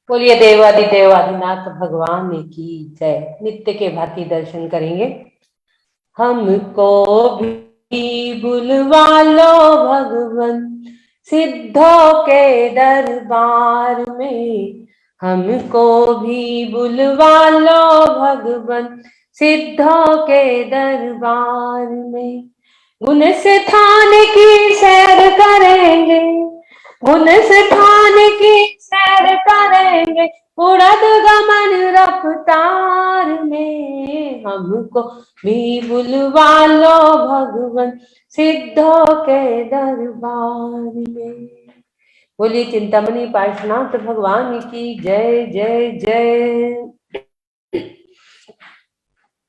बोलिए देवादिदेव आदिनाथ भगवान की जय। नित्य के भांति दर्शन करेंगे। हमको भी बुलवा लो भगवन सिद्धों के दरबार में, हमको भी बुलवा लो भगवन सिद्धों के दरबार में। गुण स्थान की सैर करेंगे, गुण स्थान की सैर करेंगे, उड़द गमन रफ्तार में। हमको भी बुलवा लो भगवन सिद्धों के दरबार में। बोलिए चिंतामणि पार्श्वनाथ भगवान की जय जय जय।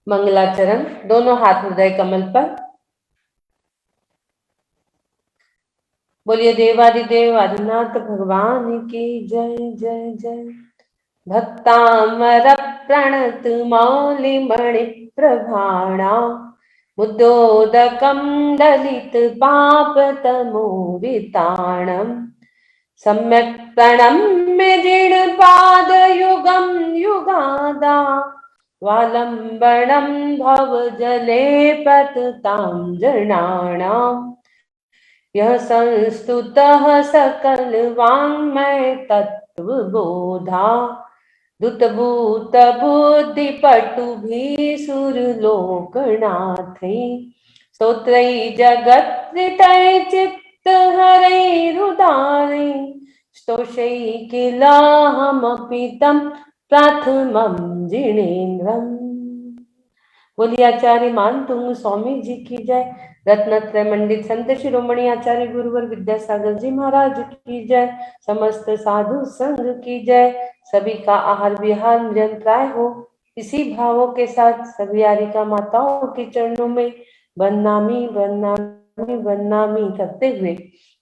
मंगलाचरण, दोनों हाथ हृदय कमल पर। बोलिए देवादिदेव आदिनाथ भगवान की जय जय जय। भक्तामर प्रणत मौलिमणि प्रभाणा, मुद्दोदकं दलित पापतमोरिताणं, सम्यक् प्रणम्य जिणपादयुगं युगादा, वालम्बनं भवजले पततां जनानाम्। यह संस्तुतः सकल वाङ्मय तत्वबोधा, दुतभूत बुद्धि पटुभी सुरलोकनाथै, स्तोत्रै जगत्कृतै चित्तहरैरुदारै, स्तोषै किलाहमपि तं प्रथमं जिनेन्द्रम्। बोलिए आचार्य मान तुंग स्वामी जी की जय। रत्नत्रय मंडित संत शिरोमणि आचार्य गुरुवर विद्यासागर जी महाराज की जय। समस्त साधु संघ की जय। सभी का आहार विहार निरंतर हो, इसी भावों के साथ सभी आरिका माताओं के चरणों में वंदनामी वंदनामी वंदनामी करते हुए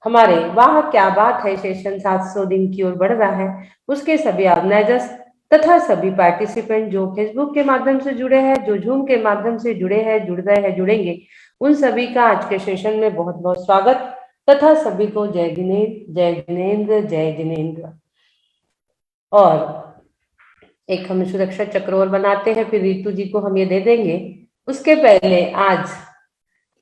हमारे वाह क्या बात है सेशन 700 दिन की ओर बढ़ रहा है। उसके सभी ऑर्गेनाइजर्स तथा सभी पार्टिसिपेंट जो फेसबुक के माध्यम से जुड़े हैं, जो जूम के माध्यम से जुड़े हैं, जुड़ रहे हैं, जुड़ेंगे, उन सभी का आज के सेशन में बहुत बहुत स्वागत तथा सभी को जय जिनेन्द्र जय जिनेन्द्र जय जिनेन्द्र। और एक हम सुरक्षा चक्र और बनाते हैं, फिर रितु जी को हम ये दे देंगे। उसके पहले आज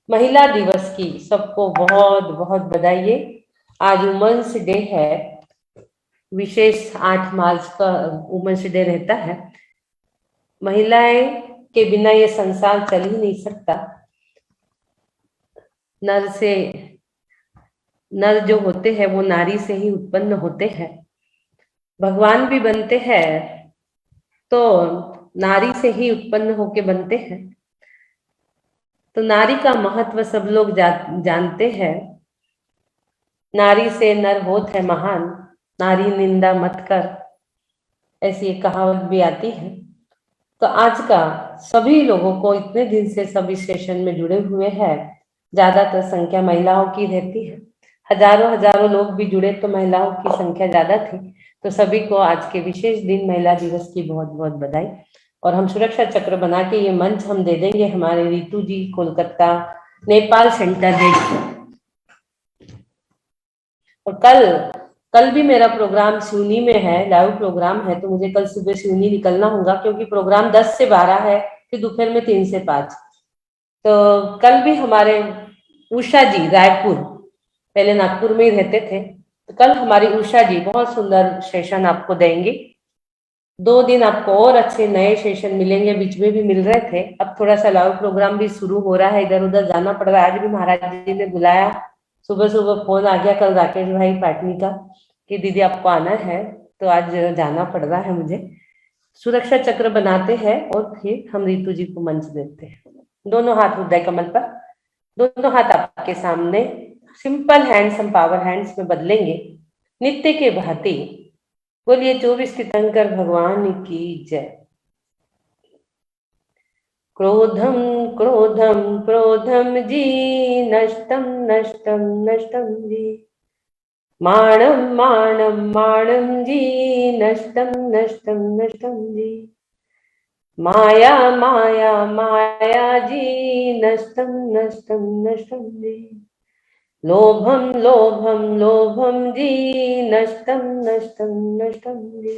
महिला दिवस की सबको बहुत बहुत बधाई। आज वुमेन्स डे है, विशेष 8 मार्च का वुमेन्स डे रहता है। महिलाएं के बिना ये संसार चल ही नहीं सकता। नर जो होते हैं वो नारी से ही उत्पन्न होते हैं। भगवान भी बनते हैं तो नारी से ही उत्पन्न होके बनते हैं। तो नारी का महत्व सब लोग जानते हैं। नारी से नर होत है महान, नारी निंदा मत कर, ऐसी एक कहावत भी आती है। तो आज का सभी लोगों को, इतने दिन से सभी सेशन में जुड़े हुए हैं, ज्यादातर संख्या महिलाओं की रहती है। हजारों हजारों लोग भी जुड़े तो महिलाओं की संख्या ज्यादा थी। तो सभी को आज के विशेष दिन महिला दिवस की बहुत बहुत बधाई। और हम सुरक्षा चक्र बना के ये मंच हम दे देंगे हमारे रितु जी, कोलकाता नेपाल सेंटर हेड। और कल भी मेरा प्रोग्राम सिवनी में है, लाइव प्रोग्राम है, तो मुझे कल सुबह सिवनी निकलना होगा क्योंकि प्रोग्राम 10 से 12 है, फिर दोपहर में 3 से 5। तो कल भी हमारे उषा जी रायपुर, पहले नागपुर में ही रहते थे, तो कल हमारी उषा जी बहुत सुंदर सेशन आपको देंगे। 2 दिन आपको और अच्छे नए सेशन मिलेंगे, बीच में भी मिल रहे थे। अब थोड़ा सा लाइव प्रोग्राम भी शुरू हो रहा है, इधर उधर जाना पड़ रहा है। आज भी महाराज जी ने बुलाया, सुबह सुबह फोन आ गया कल राकेश भाई पाटनी का कि दीदी आपको आना है, तो आज जाना पड़ रहा है मुझे। सुरक्षा चक्र बनाते हैं और फिर हम रितु जी को मंच देते हैं। दोनों हाथ हृदय कमल पर, दोनों हाथ आपके सामने, सिंपल हैंड्स हम पावर हैंड्स में बदलेंगे नित्य के भांति। बोलिए 24 तीर्थंकर भगवान की जय। क्रोधम क्रोधम क्रोधम जी, नष्टम नष्टम नष्टम जी, माणम माणम माणम जी, नष्टम नष्टम नष्टम जी, माया माया माया जी, नष्टम नष्टम नष्टम जी, लोभम लोभम लोभम जी, नष्टम नष्टम नष्टम जी।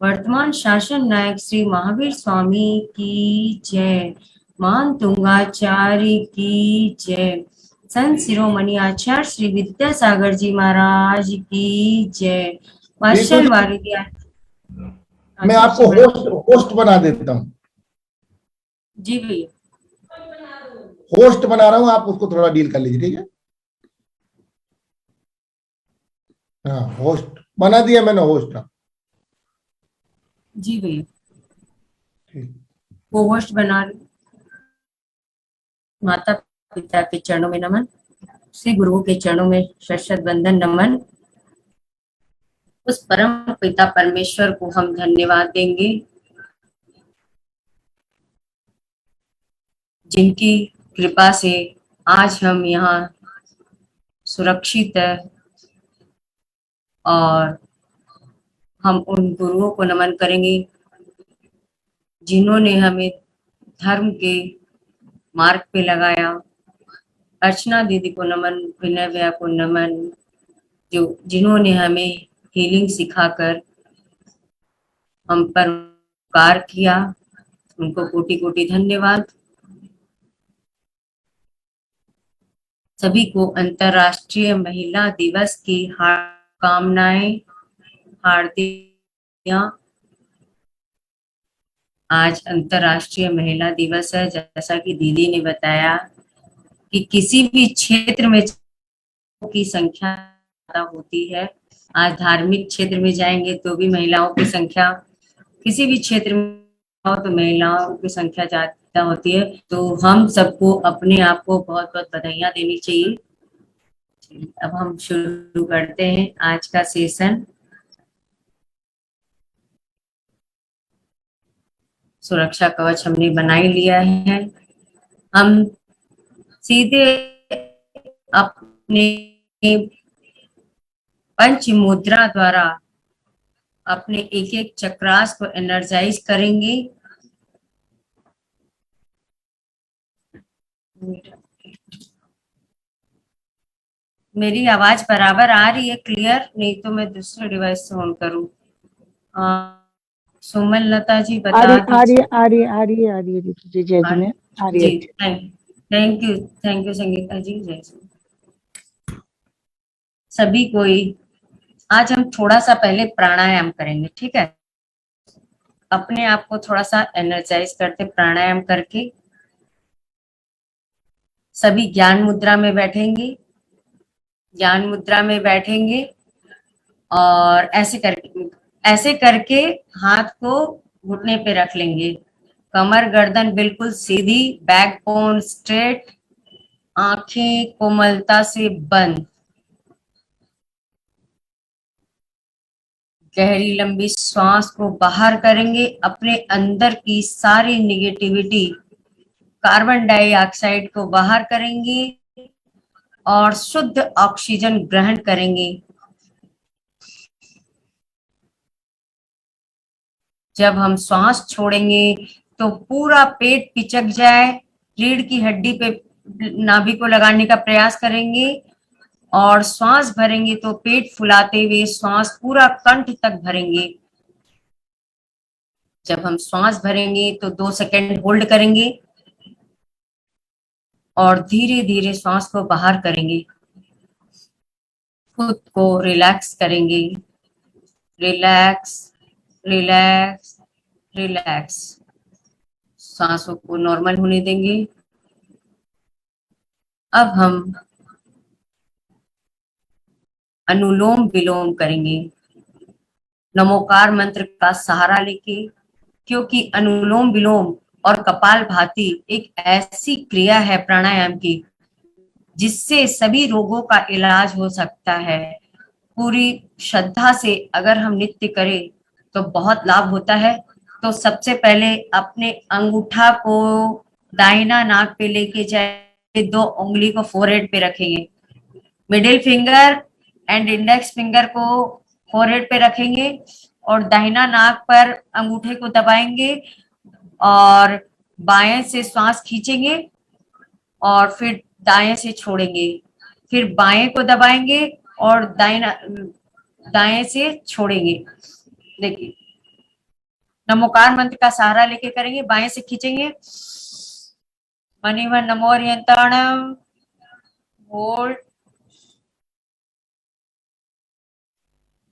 वर्तमान शासन नायक श्री महावीर स्वामी की जय। महान तुंगाचार्य की जय। संत शिरोमणि आचार्य श्री विद्यासागर जी महाराज की जय। वात्सल वारिदी मैं आपको होस्ट बना देता हूँ। जी भैया, होस्ट बना रहा हूँ, आप उसको थोड़ा डील कर लीजिए, ठीक है? हाँ, होस्ट बना दिया मैंने, होस्ट। जी भैया, ठीक। वो होस्ट बना रही। माता पिता के चरणों में नमन, श्री गुरुओं के चरणों में शत वंदन नमन। उस परम पिता परमेश्वर को हम धन्यवाद देंगे जिनकी कृपा से आज हम यहाँ सुरक्षित है, और हम उन गुरुओं को नमन करेंगे जिन्होंने हमें धर्म के मार्ग पे लगाया। अर्चना दीदी को नमन, विनय भैया को नमन, जिन्होंने हमें हीलिंग सिखाकर हम पर उपकार किया, उनको कोटि कोटि धन्यवाद। सभी को अंतर्राष्ट्रीय महिला दिवस की कामनाएं, हार्दिक। आज अंतर्राष्ट्रीय महिला दिवस है। जैसा कि दीदी ने बताया कि किसी भी क्षेत्र में की संख्या ज्यादा होती है। आज धार्मिक क्षेत्र में जाएंगे तो भी महिलाओं की संख्या, किसी भी क्षेत्र में तो महिलाओं की संख्या ज्यादा होती है। तो हम सबको अपने आप को बहुत बहुत बधाइयां देनी चाहिए। अब हम शुरू करते हैं आज का सेशन। सुरक्षा कवच हमने बना ही लिया है। हम सीधे अपने पंच मुद्रा द्वारा अपने एक एक चक्रास को एनर्जाइज करेंगे। मेरी आवाज बराबर आ रही है, क्लियर? नहीं तो मैं दूसरे डिवाइस से ऑन करूं। सुमन लता जी बता दीजिए। आ रही है जी। जय जी, आ रही है। थैंक यू संगीता जी। जय सभी कोई। आज हम थोड़ा सा पहले प्राणायाम करेंगे, ठीक है? अपने आप को थोड़ा सा एनर्जाइज करते प्राणायाम करके। सभी ज्ञान मुद्रा में बैठेंगे। ज्ञान मुद्रा में बैठेंगे और ऐसे करके हाथ को घुटने पे रख लेंगे। कमर गर्दन बिल्कुल सीधी, बैकबोन स्ट्रेट, आंखें कोमलता से बंद। गहरी लंबी श्वास को बाहर करेंगे। अपने अंदर की सारी निगेटिविटी, कार्बन डाइऑक्साइड को बाहर करेंगे और शुद्ध ऑक्सीजन ग्रहण करेंगे। जब हम श्वास छोड़ेंगे तो पूरा पेट पिचक जाए। रीढ़ की हड्डी पे नाभि को लगाने का प्रयास करेंगे और श्वास भरेंगे तो पेट फुलाते हुए श्वास पूरा कंठ तक भरेंगे। जब हम श्वास भरेंगे तो 2 सेकंड होल्ड करेंगे और धीरे धीरे श्वास को बाहर करेंगे। खुद को रिलैक्स करेंगे। Relax relax relax. सांसों को नॉर्मल होने देंगे। अब हम अनुलोम विलोम करेंगे, नमोकार मंत्र का सहारा लेके, क्योंकि अनुलोम विलोम और कपालभाति एक ऐसी क्रिया है प्राणायाम की जिससे सभी रोगों का इलाज हो सकता है। पूरी श्रद्धा से अगर हम नित्य करें तो बहुत लाभ होता है। तो सबसे पहले अपने अंगूठा को दाहिना नाक पे लेके जाए, 2 उंगली को फोरहेड पे रखेंगे। Middle finger and index finger को फोरहेड पे रखेंगे और दाहिना नाक पर अंगूठे को दबाएंगे और बाएं से श्वास खींचेंगे और फिर दाएं से छोड़ेंगे। फिर बाएं को दबाएंगे और दाएं से छोड़ेंगे। देखिए, नमोकार मंत्र का सहारा लेके करेंगे, बाएं से खींचेंगे, मणिमन नमोरियंताणम, होल्ड,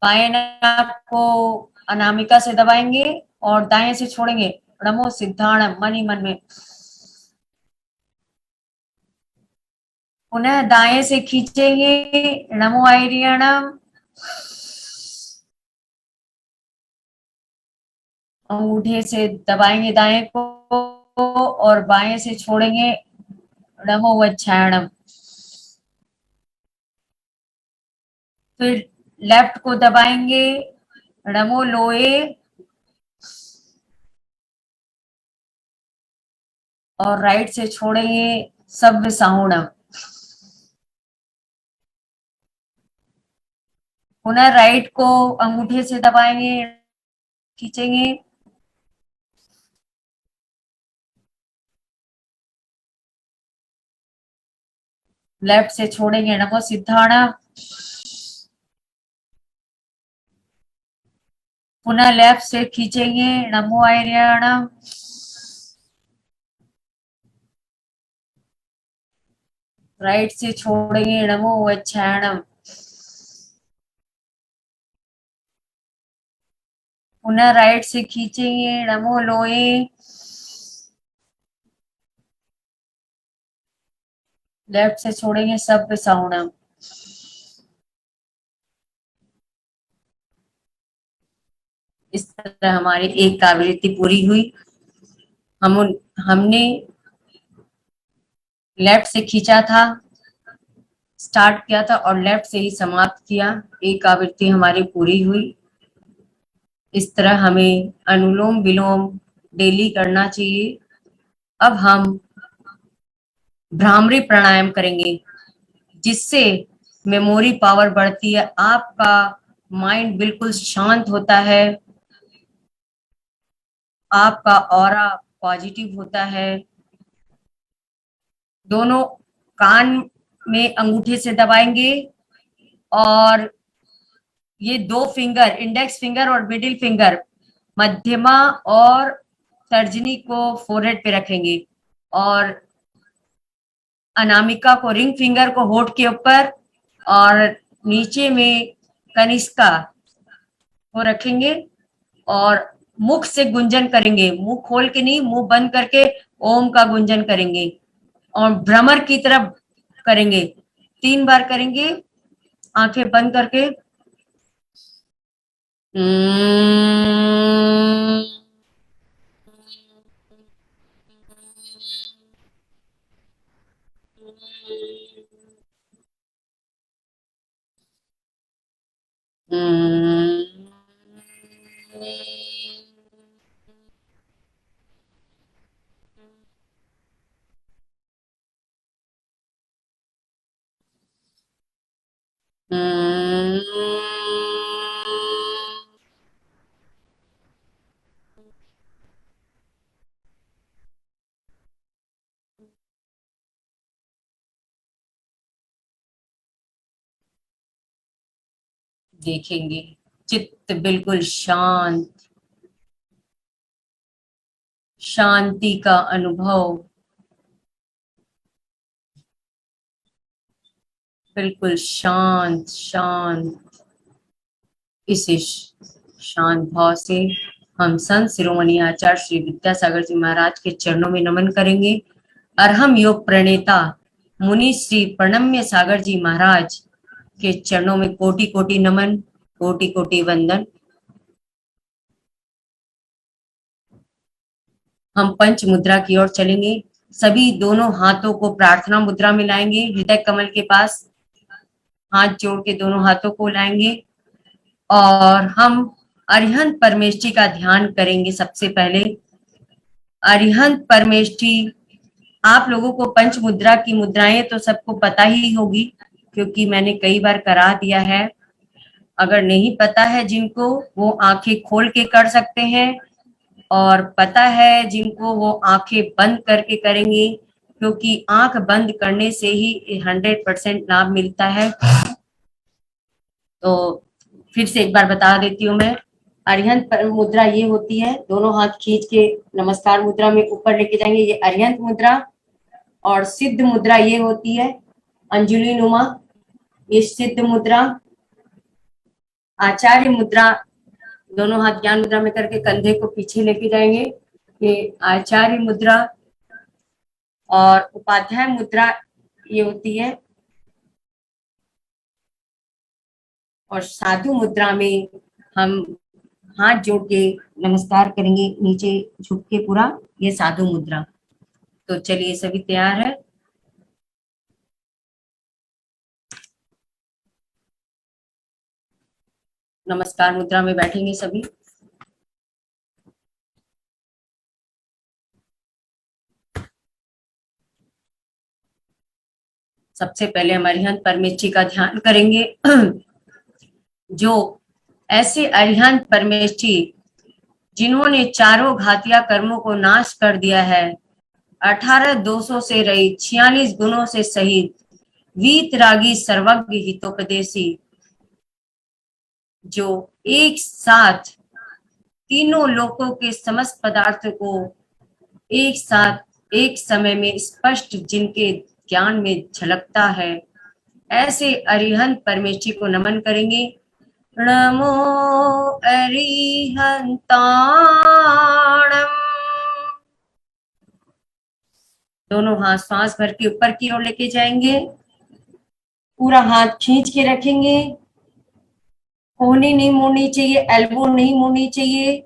बाएं नाक को अनामिका से दबाएंगे और दाएं से छोड़ेंगे, नमो सिद्धाणम, मणिमन में, पुनः दाएं से खींचेंगे, नमो आयरियणम, अंगूठे से दबाएंगे दाएं को और बाएं से छोड़ेंगे, नमो वज्रायणम। फिर लेफ्ट को दबाएंगे, नमो लोए, और राइट से छोड़ेंगे, सव्य साहुणम। पुनः राइट को अंगूठे से दबाएंगे, खींचेंगे, लेफ्ट से छोड़ेंगे, नमो सिद्धाणम। पुनः लेफ्ट से खींचेंगे, नमो आयर्यणम। राइट से छोड़ेंगे, नमो वज्रायणम। पुनः राइट से खींचेंगे, नमो लोए, लेफ्ट से छोड़ेंगे, सव्य साहुणम। इस तरह हमारी एक काबिलियत पूरी हुई। हमने लेफ्ट से खींचा था, स्टार्ट किया था और लेफ्ट से ही समाप्त किया। एक आवृत्ति हमारी पूरी हुई। इस तरह हमें अनुलोम विलोम डेली करना चाहिए। अब हम भ्रामरी प्राणायाम करेंगे, जिससे मेमोरी पावर बढ़ती है, आपका माइंड बिल्कुल शांत होता है, आपका ऑरा पॉजिटिव होता है। दोनों कान में अंगूठे से दबाएंगे और ये दो फिंगर, इंडेक्स फिंगर और मिडिल फिंगर, मध्यमा और तर्जनी को फोरहेड पे रखेंगे और अनामिका को, रिंग फिंगर को होठ के ऊपर और नीचे में कनिष्का को रखेंगे और मुख से गुंजन करेंगे। मुंह खोल के नहीं, मुंह बंद करके ओम का गुंजन करेंगे और भ्रमर की तरफ करेंगे। 3 बार करेंगे, आंखें बंद करके। देखेंगे चित्त बिल्कुल शांत, शांति का अनुभव, बिल्कुल शांत शांत। इस शांत भाव से हम संत शिरोमणि आचार्य श्री विद्यासागर जी महाराज के चरणों में नमन करेंगे। अर्हम योग प्रणेता मुनि श्री प्रणम्य सागर जी महाराज के चरणों में कोटि कोटि नमन, कोटि कोटि वंदन। हम पंच मुद्रा की ओर चलेंगे। सभी दोनों हाथों को प्रार्थना मुद्रा में लाएंगे, हृदय कमल के पास हाथ जोड़ के दोनों हाथों को लाएंगे और हम अरिहंत परमेष्ठी का ध्यान करेंगे। सबसे पहले अरिहंत परमेष्ठी, आप लोगों को पंच मुद्रा की मुद्राएं तो सबको पता ही होगी, क्योंकि मैंने कई बार करा दिया है। अगर नहीं पता है जिनको, वो आंखें खोल के कर सकते हैं, और पता है जिनको, वो आंखें बंद करके करेंगे, क्योंकि आंख बंद करने से ही 100% लाभ मिलता है। तो फिर से एक बार बता देती हूँ मैं। अरिहंत मुद्रा ये होती है, दोनों हाथ खींच के नमस्कार मुद्रा में ऊपर लेके जाएंगे, ये अरिहंत मुद्रा। और सिद्ध मुद्रा ये होती है अंजुलि नुमा, ये सिद्ध मुद्रा। आचार्य मुद्रा, दोनों हाथ ज्ञान मुद्रा में करके कंधे को पीछे लेके जाएंगे, ये आचार्य मुद्रा। और उपाध्याय मुद्रा ये होती है। और साधु मुद्रा में हम हाथ जोड़ के नमस्कार करेंगे, नीचे झुक के पूरा, ये साधु मुद्रा। तो चलिए सभी तैयार है। नमस्कार मुद्रा में बैठेंगे सभी। सबसे पहले हम अरिहंत परमेष्ठी का ध्यान करेंगे। जो ऐसे अरिहंत परमेष्ठी जिन्होंने चारों घातिया कर्मों को नाश कर दिया है, 18 दोषों से रहित, 46 गुणों से सहित, वीतरागी सर्वज्ञ हितोपदेशी, जो एक साथ तीनों लोकों के समस्त पदार्थ को एक साथ एक समय में स्पष्ट जिनके ज्ञान में झलकता है, ऐसे अरिहंत परमेष्ठी को नमन करेंगे। नमो अरिहंताणम। दोनों हाथ श्वास भर के ऊपर की ओर लेके जाएंगे, पूरा हाथ खींच के रखेंगे, कोहनी नहीं मोड़नी चाहिए, एल्बो नहीं मोड़नी चाहिए।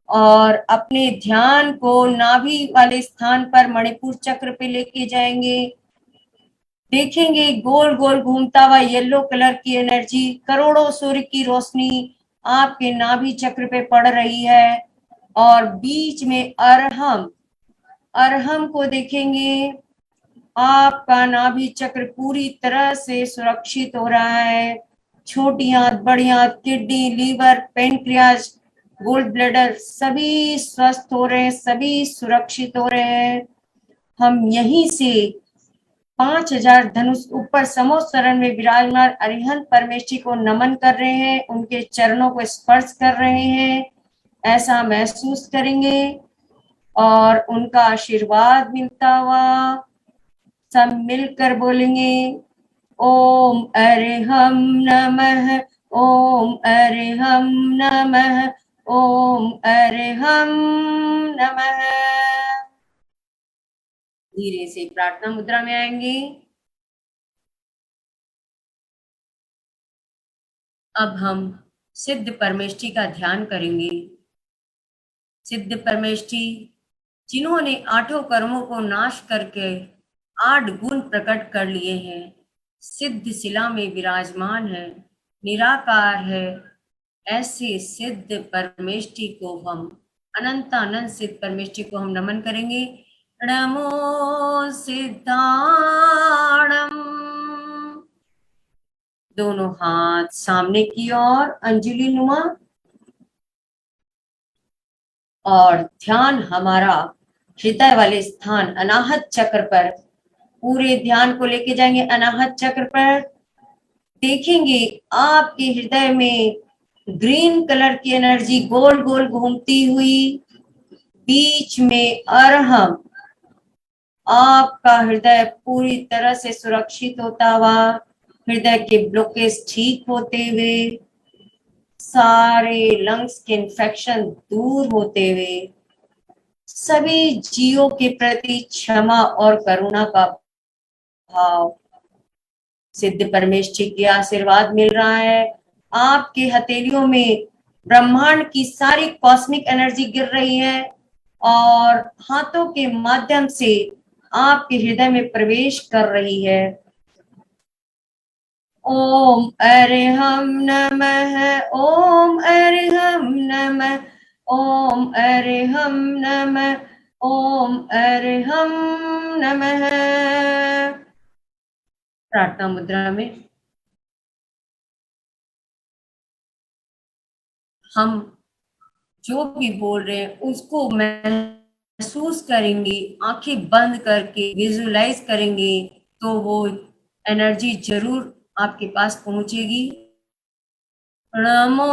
और अपने ध्यान को नाभि वाले स्थान पर मणिपुर चक्र पे लेके जाएंगे। देखेंगे गोल गोल घूमता हुआ येलो कलर की एनर्जी, करोड़ों सूर्य की रोशनी आपके नाभि चक्र पे पड़ रही है। और बीच में अरहम को देखेंगे। आपका नाभि चक्र पूरी तरह से सुरक्षित हो रहा है। छोटी आंत, बड़ी आंत, kidney, liver, pancreas, gall bladder सभी स्वस्थ हो रहे हैं, सभी सुरक्षित हो रहे हैं। हम यहीं से 5000 धनुष ऊपर समोत्सरण में विराजमान अरिहंत परमेष्ठी को नमन कर रहे हैं, उनके चरणों को स्पर्श कर रहे हैं, ऐसा महसूस करेंगे। और उनका आशीर्वाद मिलता हुआ सब मिलकर बोलेंगे, ओम अरिहं नमः, ओम अरिहं नमः, ओम अरिहं नमः। धीरे से प्रार्थना मुद्रा में आएंगे। अब हम सिद्ध परमेष्ठी का ध्यान करेंगे। सिद्ध परमेष्ठी जिन्होंने 8 कर्मों को नाश करके 8 गुण प्रकट कर लिए हैं, सिद्ध शिला में विराजमान है, निराकार है, ऐसे सिद्ध परमेष्ठी को हम अनंत सिद्ध परमेष्ठी को हम नमन करेंगे। नमो सिद्धाणम। दोनों हाथ सामने की ओर अंजुलि नुमा। और ध्यान हमारा हृदय वाले स्थान अनाहत चक्र पर, पूरे ध्यान को लेके जाएंगे अनाहत चक्र पर। देखेंगे आपके हृदय में ग्रीन कलर की एनर्जी गोल गोल घूमती हुई, बीच में अरहम, आपका हृदय पूरी तरह से सुरक्षित होता हुआ, हृदय के ब्लॉकेज ठीक होते हुए, सारे लंग्स के इन्फेक्शन दूर होते हुए, सभी जीवों के प्रति क्षमा और करुणा का भाव, सिद्ध परमेष्ठी के आशीर्वाद मिल रहा है। आपके हथेलियों में ब्रह्मांड की सारी कॉस्मिक एनर्जी गिर रही है और हाथों के माध्यम से आपके हृदय में प्रवेश कर रही है। ओम अरिहं नमः, ओम अरिहं नमः, ओम अरिहं नमः, ओम अरिहं नमः। प्रार्थना मुद्रा में हम जो भी बोल रहे हैं उसको महसूस करेंगे, आंखें बंद करके विजुलाइज करेंगे, तो वो एनर्जी जरूर आपके पास पहुंचेगी। नमो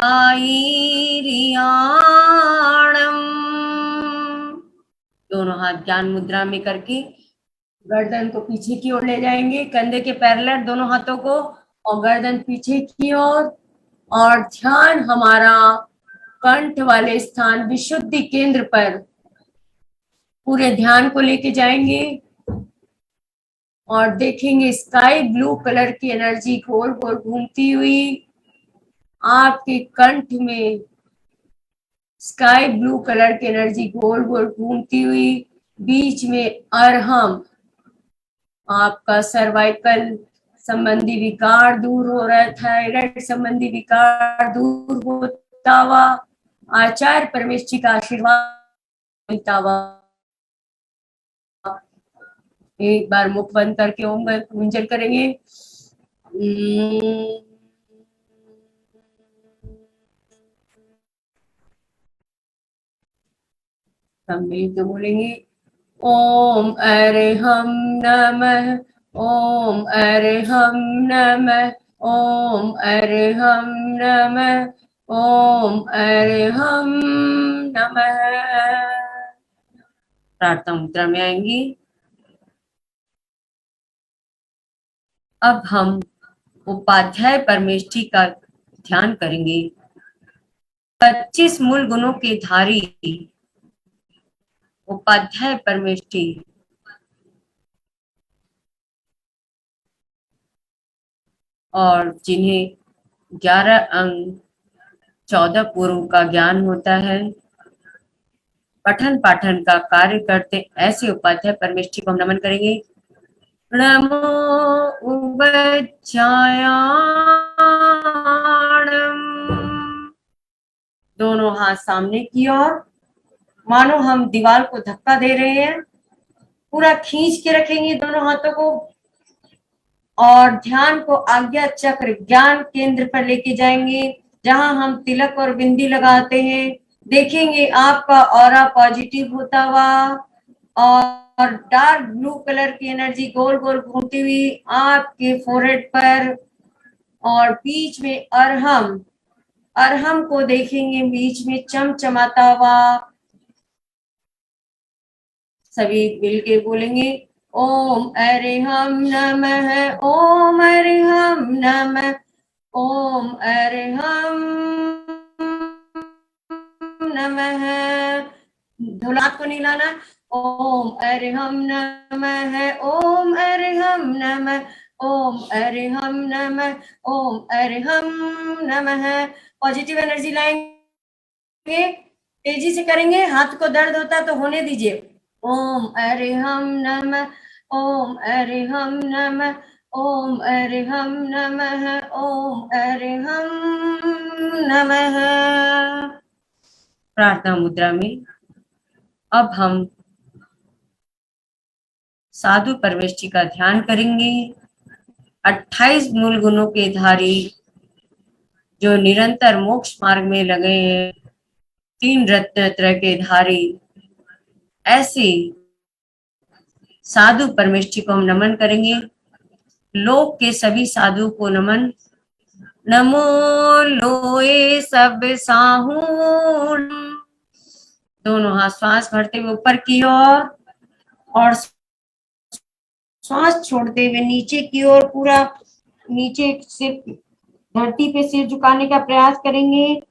आईरियाणम। दोनों हाथ ज्ञान मुद्रा में करके गर्दन को पीछे की ओर ले जाएंगे, कंधे के पैरेलल दोनों हाथों को, और गर्दन पीछे की ओर, और ध्यान हमारा कंठ वाले स्थान विशुद्धि केंद्र पर पूरे ध्यान को लेके जाएंगे और देखेंगे स्काई ब्लू कलर की एनर्जी गोल गोल घूमती हुई आपके कंठ में, स्काई ब्लू कलर की एनर्जी गोल गोल घूमती हुई बीच में अरहम, आपका सर्वाइकल संबंधी विकार दूर हो रहा है, थायराइड संबंधी विकार दूर होता हुआ, आचार्य परमेश्वर जी का आशीर्वाद मिलता हुआ। एक बार मुख बंद करके ओम गुंजन करेंगे। हम मिलकर बोलेंगे ओम अरहम नमः, ओम अरहम नमः, ओम अरहम नमः, ओम अरहम नमः। प्रार्थना मुद्रा में आएंगी। अब हम उपाध्याय परमेष्ठी का ध्यान करेंगे। 25 मूल गुणों के धारी उपाध्याय परमेष्ठी और जिन्हें 11 अंग 14 पूर्व का ज्ञान होता है, पठन पाठन का कार्य करते ऐसे उपाध्याय परमेष्ठी को हम नमन करेंगे। नमो उपाध्यायाणम। दोनों हाथ सामने की ओर, मानो हम दीवार को धक्का दे रहे हैं, पूरा खींच के रखेंगे दोनों हाथों को और ध्यान को आज्ञा चक्र ज्ञान केंद्र पर लेके जाएंगे, जहां हम तिलक और बिंदी लगाते हैं। देखेंगे आपका ऑरा पॉजिटिव होता हुआ और डार्क ब्लू कलर की एनर्जी गोल गोल घूमती हुई आपके फोरहेड पर, और बीच में अरहम, अरहम को देखेंगे बीच में चमचमाता हुआ। सभी मिलके बोलेंगे ओम अरहम नमः, ओम अरहम नमः, ओम अरहम नमः। धुलात को नहीं लाना। ओम अरहम नमः, ओम अरहम नमः, ओम अरहम नमः, ओम अरहम नमः। पॉजिटिव एनर्जी लाएंगे, तेजी से करेंगे। हाथ को दर्द होता है तो होने दीजिए। ओम अरहम नमः, ओम अरहम नमः, ओम अरहम नमः, ओम अरहम नमः। प्रार्थना मुद्रा में अब हम साधु परमेष्ठी का ध्यान करेंगे। 28 मूल गुणों के धारी जो निरंतर मोक्ष मार्ग में लगे हैं, 3 रत्न के धारी ऐसे साधु परमेष्ठी को हम नमन करेंगे। लोक के सभी साधु को नमन। नमो लोए सब साहूण। दोनों हाथ श्वास भरते हुए ऊपर की ओर और श्वास छोड़ते हुए नीचे की ओर, पूरा नीचे सिर धरती पे सिर झुकाने का प्रयास करेंगे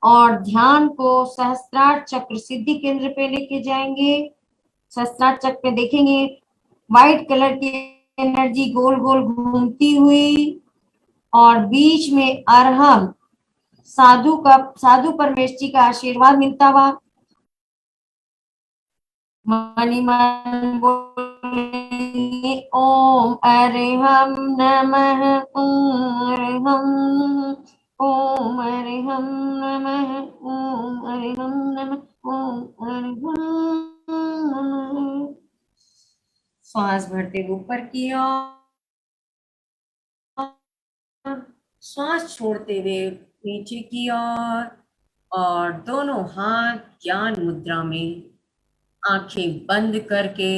और ध्यान को सहस्त्रार चक्र सिद्धि केंद्र पे लेके जाएंगे। सहस्त्रार चक्र पे देखेंगे व्हाइट कलर की एनर्जी गोल गोल घूमती हुई और बीच में अरहम, साधु परमेष्ठी का आशीर्वाद मिलता हुआ। मणि मन बोलेंगे ओम अरहम नमः, ओम अरहम, ओम अरहम नमः, ओम अरहम नमः, ओम अरहम नमः। श्वास भरते ऊपर की ओर, श्वास छोड़ते हुए नीचे की ओर और दोनों हाथ ज्ञान मुद्रा में, आंखें बंद करके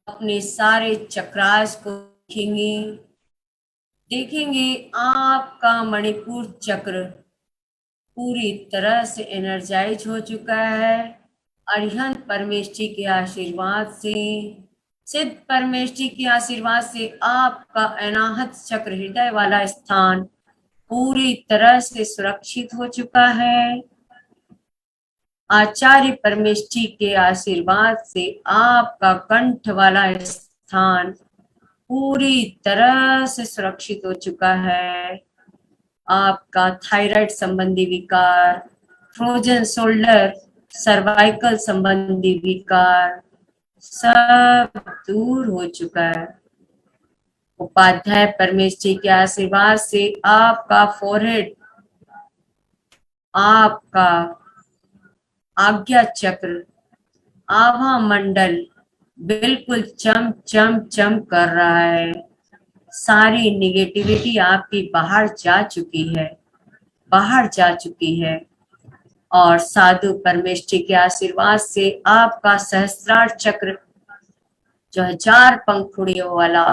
अपने सारे चक्रास को देखेंगे। देखेंगे आपका मणिपुर चक्र पूरी तरह से एनर्जाइज हो चुका है। अरिहंत परमेश जी के आशीर्वाद से, सिद्ध परमेश जी के आशीर्वाद से आपका अनाहत चक्र हृदय वाला स्थान पूरी तरह से सुरक्षित हो चुका है। आचार्य परमेश जी के आशीर्वाद से आपका कंठ वाला स्थान पूरी तरह से सुरक्षित हो चुका है। आपका थायराइड संबंधी विकार, फ्रोजन शोल्डर, सर्वाइकल संबंधी विकार सब दूर हो चुका है। उपाध्याय परमेश जी के आशीर्वाद से आपका फोरहेड, आपका आज्ञा चक्र, आभा मंडल बिल्कुल चम चम चम कर रहा है। सारी निगेटिविटी आपकी बाहर जा चुकी है और साधु परमेश जी के आशीर्वाद से आपका सहस्त्रार चक्र जो 1000 पंखुड़ियों वाला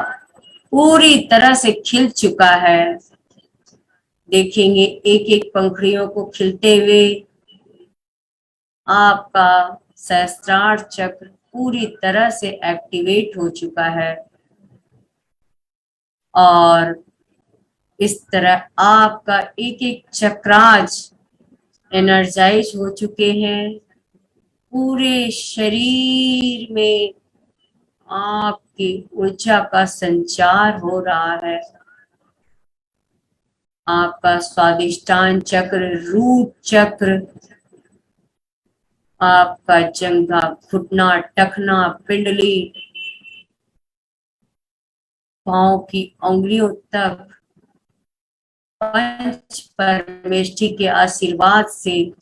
पूरी तरह से खिल चुका है। देखेंगे एक एक पंखुड़ियों को खिलते हुए आपका सहस्त्रार चक्र पूरी तरह से एक्टिवेट हो चुका है और इस तरह आपका एक एक चक्राज एनर्जाइज हो चुके हैं। पूरे शरीर में आपकी ऊर्जा का संचार हो रहा है। आपका स्वादिष्टान चक्र, रूट चक्र, आपका जंघा, घुटना, टखना, पिंडली, पांव की उंगलियों तक पंच परमेश जी के आशीर्वाद से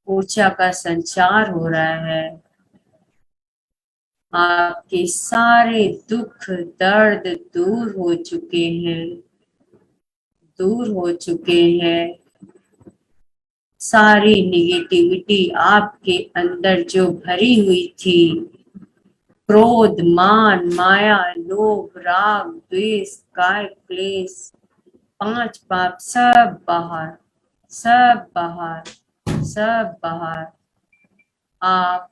ऊर्जा का संचार हो रहा है। आपके सारे दुख दर्द दूर हो चुके हैं। सारी निगेटिविटी आपके अंदर जो भरी हुई थी, क्रोध, मान, माया, लोभ, राग, द्वेष, काय, क्लेश, 5 पाप सब बाहर। आप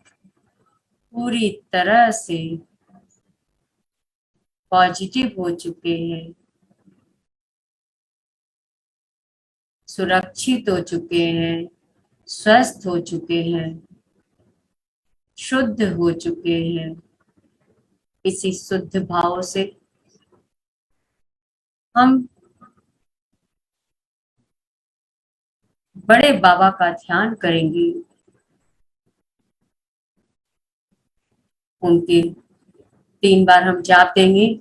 पूरी तरह से पॉजिटिव हो चुके हैं, सुरक्षित हो चुके हैं, स्वस्थ हो चुके हैं, शुद्ध हो चुके हैं। इसी शुद्ध भाव से हम बड़े बाबा का ध्यान करेंगे। उनके 3 बार हम जाप देंगे।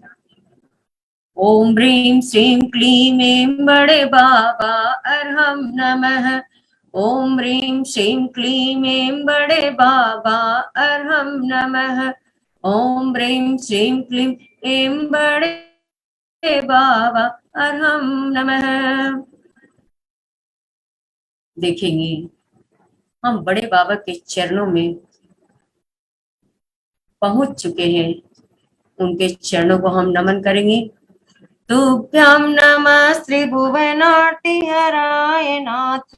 ओम ह्रीं श्रीं क्लीं ऐं बड़े बाबा अर्हं नमः। ओम ह्रीं श्रीं क्लीं ऐं बड़े बाबा अर्हं नमः। ओम ह्रीं श्रीं क्लीं ऐं बड़े बाबा अर्हं नमः। देखेंगे हम बड़े बाबा के चरणों में पहुंच चुके हैं। उनके चरणों को हम नमन करेंगे। तुभ्यं नमः त्रिभुवनार्तिहराय नाथ।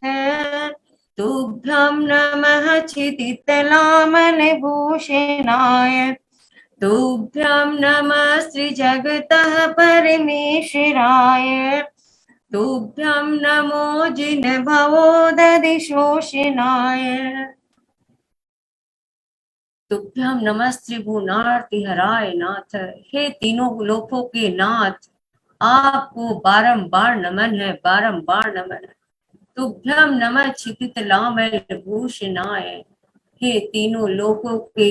तुभ्यं नमः क्षितितलामलभूषणाय। तुभ्यं नमः श्रीजगतः परमेश्वराय। तुभ्यं नमो जिनभवोदधिशोषणाय। तुभ्यं नमः त्रिभुवनार्तिहराय नाथ। हे तीनों लोकों के नाथ, आपको बारंबार नमन है। तुभ्यं नमः क्षितितलामलभूषणाय। हे तीनों लोकों के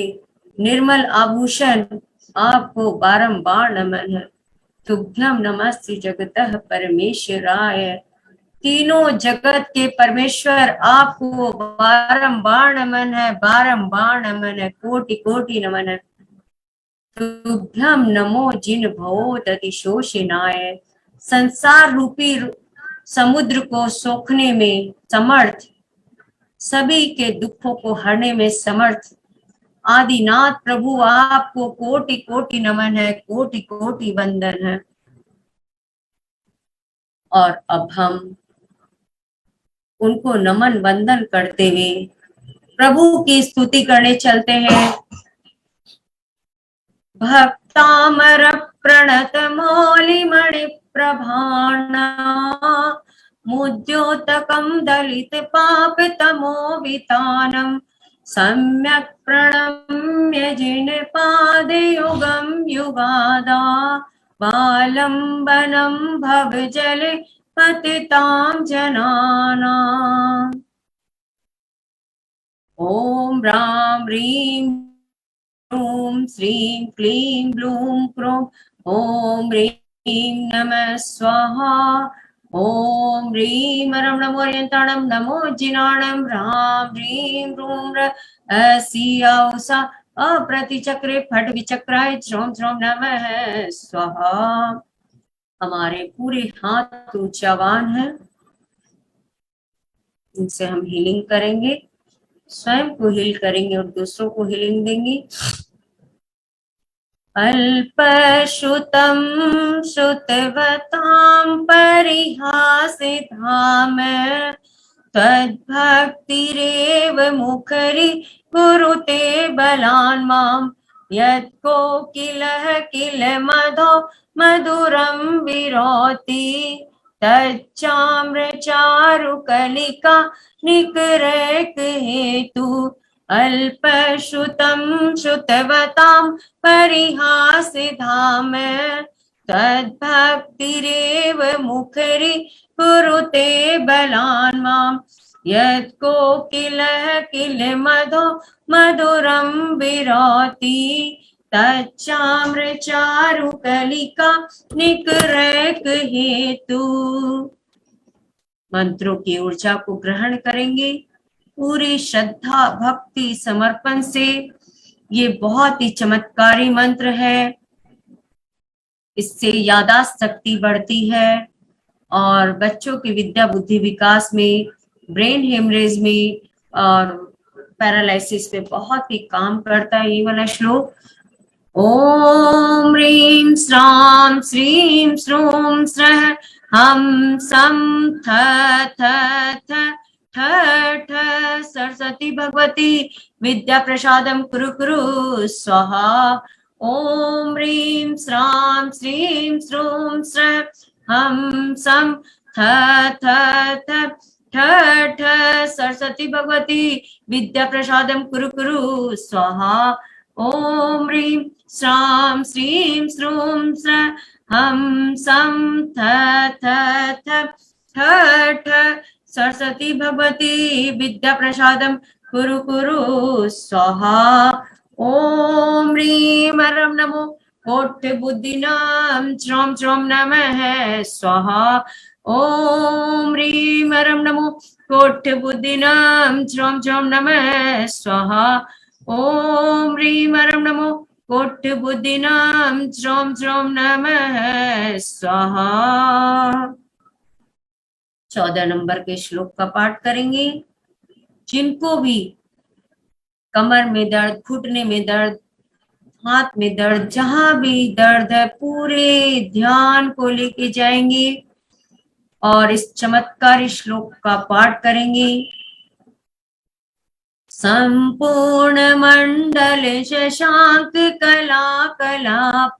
निर्मल आभूषण, आपको बारंबार नमन है। तुभ्यं नमः श्री जगतः परमेश्वराय। तीनों जगत के परमेश्वर, आपको बारंबार नमन है, कोटि कोटि नमन है। तुभ्यं नमो जिन भवोदधिशोषणाय। संसार रूपी समुद्र को सोखने में समर्थ, सभी के दुखों को हरने में समर्थ आदिनाथ प्रभु, आपको कोटि कोटि नमन है, कोटि कोटि वंदन है। और अब हम उनको नमन वंदन करते हुए प्रभु की स्तुति करने चलते हैं। भक्तामर प्रणत मौलिमणि प्रभाणा मुद्योतकं दलित पाप तमो वितानम सम्यक् प्रणम्य जिन पाद युगम युगादा बालंबनम भव जले पतितां जनानाम्। ओम राम ह्रीं ह्रूं श्रीं क्लीं ब्लूं क्रों ओम ह्रीं नमः स्वाहा। ओम ह्रीं रं नमो ओरियंताणं नमो जिनाणं राम ह्रीं ह्रूं सियाउसा अप्रतिचक्रे फट विचक्राय श्रोम श्रोम नमः स्वाहा। हमारे पूरे हाथ ऊंचावान है, इनसे हम हीलिंग करेंगे, स्वयं को हील करेंगे और दूसरों को हीलिंग देंगे। अल्पश्रुतं श्रुतवतां परिहासिताम् तद्भक्तिरेव मुखरि कुरुते बलान् माम् यत् कोकिलः किल मधो मधुरं विरोति तच्चाम्रचारुकलिका निकरैक हेतु अल्पश्रुतं श्रुतवतां परिहासिताम् तद्भक्तिरेव मुखरि कुरुते बलान् माम् यत् कोकिलः किल मधो मधुरं विरोति तच्चाम्रचारुकलिका निकरैक हेतु। मंत्रों की ऊर्जा को ग्रहण करेंगे पूरी श्रद्धा भक्ति समर्पण से। ये बहुत ही चमत्कारी मंत्र है, इससे याददाश्त शक्ति बढ़ती है और बच्चों के विद्या बुद्धि विकास में, ब्रेन हेमरेज में और पैरालिसिस में बहुत ही काम करता है ये वाला श्लोक। ओम ह्रीं श्रां श्रीं श्रूं स्रः हम सं थ थ थ ठ ठ सरस्वती भगवती विद्या प्रसादम कुरु कुरु स्वाहा। ओम ह्रीं श्रां श्रीं श्रूं स्रः हम सं थ थ थ ठ ठ सरस्वती भगवती विद्या प्रसादम कुरु कुरु स्वाहा। ओम ह्रीं श्रां श्रीं श्रूं स्रः हम सं थ थ थ ठ ठ सरस्वती भगवती विद्या प्रसादम कुरु कुरु स्वाहा। ओम ह्रीं रं नमो कोट बुद्धिनां श्रोम श्रोम नमः स्वाहा। ओम ह्रीं रं नमो कोट बुद्धिनां श्रोम श्रोम नमः स्वाहा। ओम ह्रीं रं नमो कोट बुद्धिनां श्रोम श्रोम नमः स्वाहा। 14 नंबर के श्लोक का पाठ करेंगे। जिनको भी कमर में दर्द, घुटने में दर्द, हाथ में दर्द, जहां भी दर्द है पूरे ध्यान को लेके जाएंगे और इस चमत्कारी श्लोक का पाठ करेंगे। संपूर्ण मंडल शशांक कला कलाप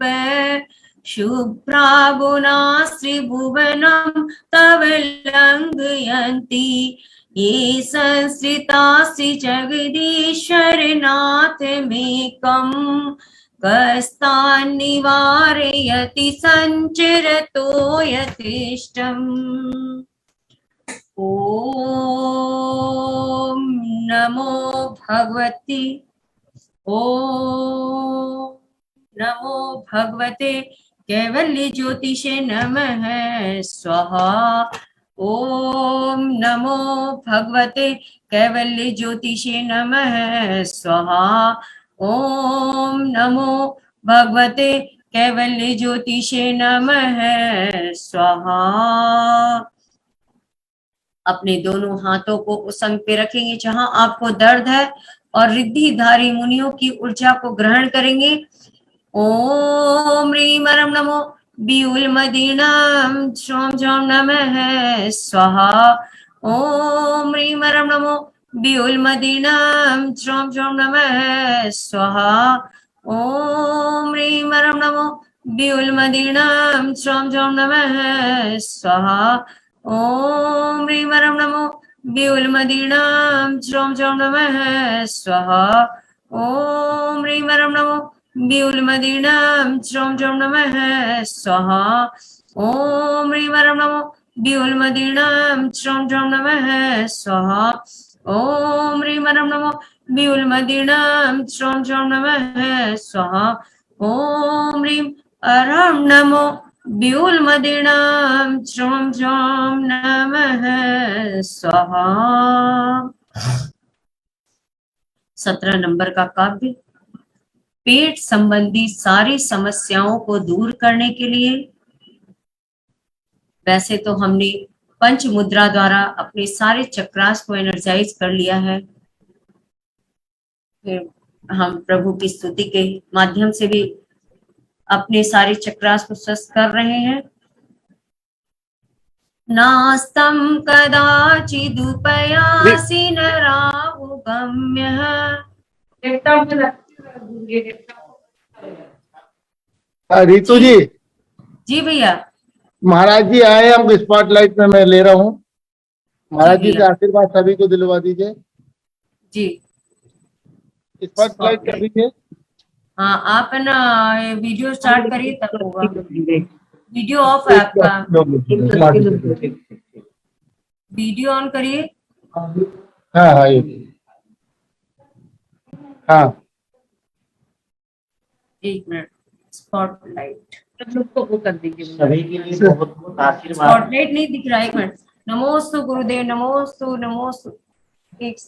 शुभ्रा गुणा श्रीभुवनं तव लंघयन्ति ये संस्थितासि जगदीश्वर नाथ मेकं कस्तान् निवारयति संचरतो यथेष्टम्। ओम नमो भगवती ओम नमो भगवते कैवल्य ज्योतिषे नमः स्वाहा। ओम नमो भगवते कैवल्य ज्योतिषे नमः स्वाहा। ओम नमो भगवते कैवल्य ज्योतिषे नमः स्वाहा। अपने दोनों हाथों को उस अंग पे रखेंगे जहां आपको दर्द है और रिद्धिधारी मुनियों की ऊर्जा को ग्रहण करेंगे। ओम ह्रीं रं नमो बिउलमदीनां श्रों ज्यों नमः स्वाहा। ओम ह्रीं ह्रं नमो बिउलमदीनां श्रों ज्यों नमः स्वाहा। ओम ह्रीं ह्रं नमो बिउलमदीनां श्रों ज्यों नमः स्वाहा। ओम ह्रीं ह्रं नमो बिउलमदीनां श्रों ज्यों नमः स्वाहा। ओम ह्रीं ह्रं नमो बिउलमदीनां श्रों ज्यों नमः स्वाहा। ओम ह्रीं ह्रं नमो बिउलमदीनां श्रों ज्यों नमः स्वाहा। ओम ह्रीं ह्रं नमो बिउलमदीनां श्रों ज्यों नमः स्वाहा। ओम ह्रीं ह्रं नमो बिउलमदीनां श्रों ज्यों नमः स्वाहा। 17 नंबर का काव्य। पेट संबंधी सारी समस्याओं को दूर करने के लिए, वैसे तो हमने पंच मुद्रा द्वारा अपने सारे चक्रास को एनर्जाइज कर लिया है, फिर हम प्रभु की स्तुति के माध्यम से भी अपने सारे चक्रास को स्वस्थ कर रहे हैं। नास्तं कदाचिदुपयासि नरावु गम्यः। रितु जी, जी भैया। महाराज जी आए, हम स्पॉटलाइट में मैं ले रहा हूँ। महाराज जी जी से भैया। आशीर्वाद सभी को दिलवा दीजिए। जी स्पॉटलाइट कर दीजिए। हाँ, आप है ना ये वीडियो स्टार्ट करिए तब होगा। वीडियो ऑफ है आपका, वीडियो ऑन करिए। हाँ हाँ ये हाँ, 1 मिनट। स्पॉटलाइट, वो कर दीजिए। सभी के लिए बहुत बहुत आशीर्वाद। स्पॉटलाइट नहीं दिख रहा है। 1 मिनट। नमोस्तु गुरुदेव, नमोस्तु नमोस्तु। एक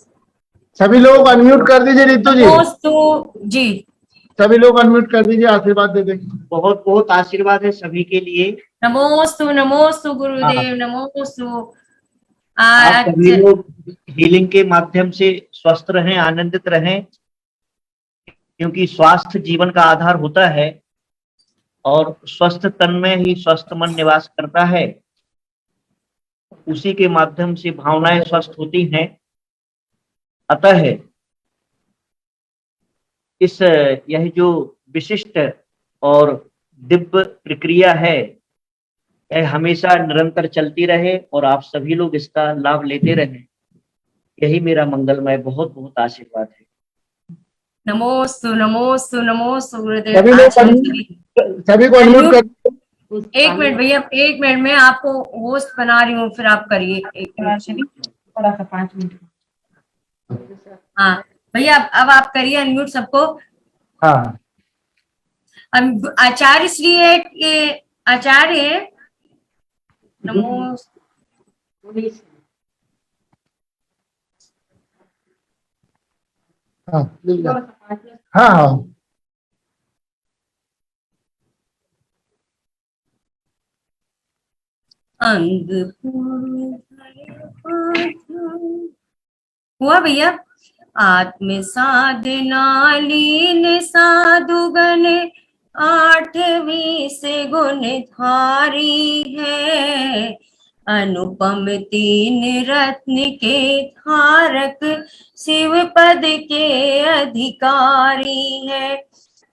सभी लोग अनम्यूट कर दीजिए। रितु जी, नमोस्तु जी। सभी लोग अनम्यूट कर दीजिए, आशीर्वाद दे देंगे। बहुत बहुत आशीर्वाद है सभी के लिए। नमोस्तु नमोस्तु गुरुदेव, नमोस्तु। आप सभी लोग हीलिंग के माध्यम से स्वस्थ रहें, आनंदित रहें, क्योंकि स्वास्थ्य जीवन का आधार होता है और स्वस्थ तन में ही स्वस्थ मन निवास करता है। उसी के माध्यम से भावनाएं स्वस्थ होती हैं। अतः इस यह जो विशिष्ट और दिव्य प्रक्रिया है, यह हमेशा निरंतर चलती रहे और आप सभी लोग इसका लाभ लेते रहें। यही मेरा मंगलमय बहुत बहुत आशीर्वाद है। नमोस्तु नमोस्तु नमोस्तु गुरुदेव। सभी लोग सभी को अनम्यूट कर। 1 मिनट भैया, 1 मिनट में आपको होस्ट बना रही हूँ, फिर आप करिए। 1 मिनट थोड़ा सा 5 मिनट। हाँ भैया, अब आप करिए अनम्यूट सबको। हाँ, अब आचार्य श्री है कि आचार्य है। नमोस्तु। हाँ हाँ हाँ, अंग हुआ भैया। आत्म साधना लीन साधुगण 8वीं से गुण धारी है। अनुपम 3 रत्न के धारक शिव पद के अधिकारी है।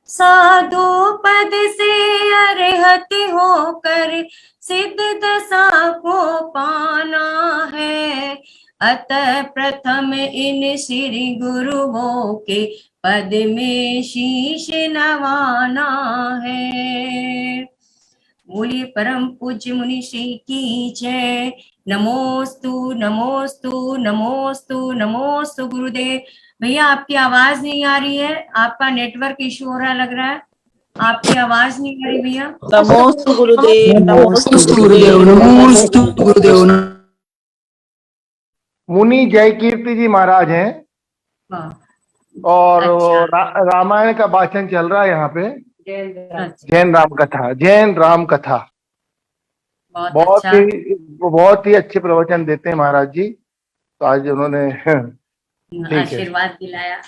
साधु पद से अरहत होकर सिद्ध दशा को पाना है। अतः प्रथम इन श्री गुरुओं के पद में शीश नवाना है। बोलिए परम पूज्य मुनि श्री की जय। नमोस्तु नमोस्तु नमोस्तु नमोस्तु गुरुदेव। भैया आपकी आवाज नहीं आ रही है, आपका नेटवर्क इशू हो रहा लग रहा है, आपकी आवाज नहीं आ रही भैया। नमोस्तु गुरुदेव, नमोस्तु गुरुदेव, नमोस्तु गुरुदेव। मुनि जय कीर्ति जी महाराज हैं हाँ, और अच्छा। रामायण का भाषण चल रहा है यहाँ पे। अच्छा, जैन राम कथा, जैन राम कथा। बहुत अच्छा। बहुत ही अच्छे प्रवचन देते हैं महाराज जी। तो आज उन्होंने ठीक है, आशीर्वाद दिलाया।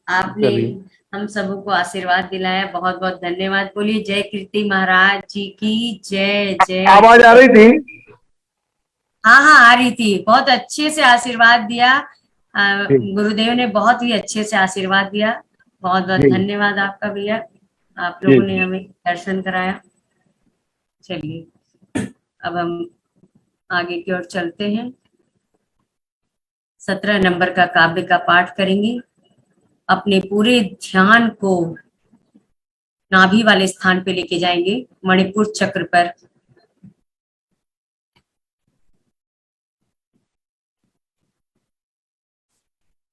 आपने चलिए। हम सबों को आशीर्वाद दिलाया, बहुत बहुत धन्यवाद। बोलिए जय कीर्ति महाराज जी की जय जय। आवाज आ रही थी? हाँ हाँ आ रही थी, बहुत अच्छे से आशीर्वाद दिया। ठीक। गुरुदेव ने बहुत ही अच्छे से आशीर्वाद दिया। बहुत बहुत जी धन्यवाद आपका भैया, आप जी लोगों ने हमें दर्शन कराया। चलिए अब हम आगे की ओर चलते हैं। 17 नंबर का काव्य का पाठ करेंगे। अपने पूरे ध्यान को नाभि वाले स्थान पे लेके जाएंगे, मणिपुर चक्र पर।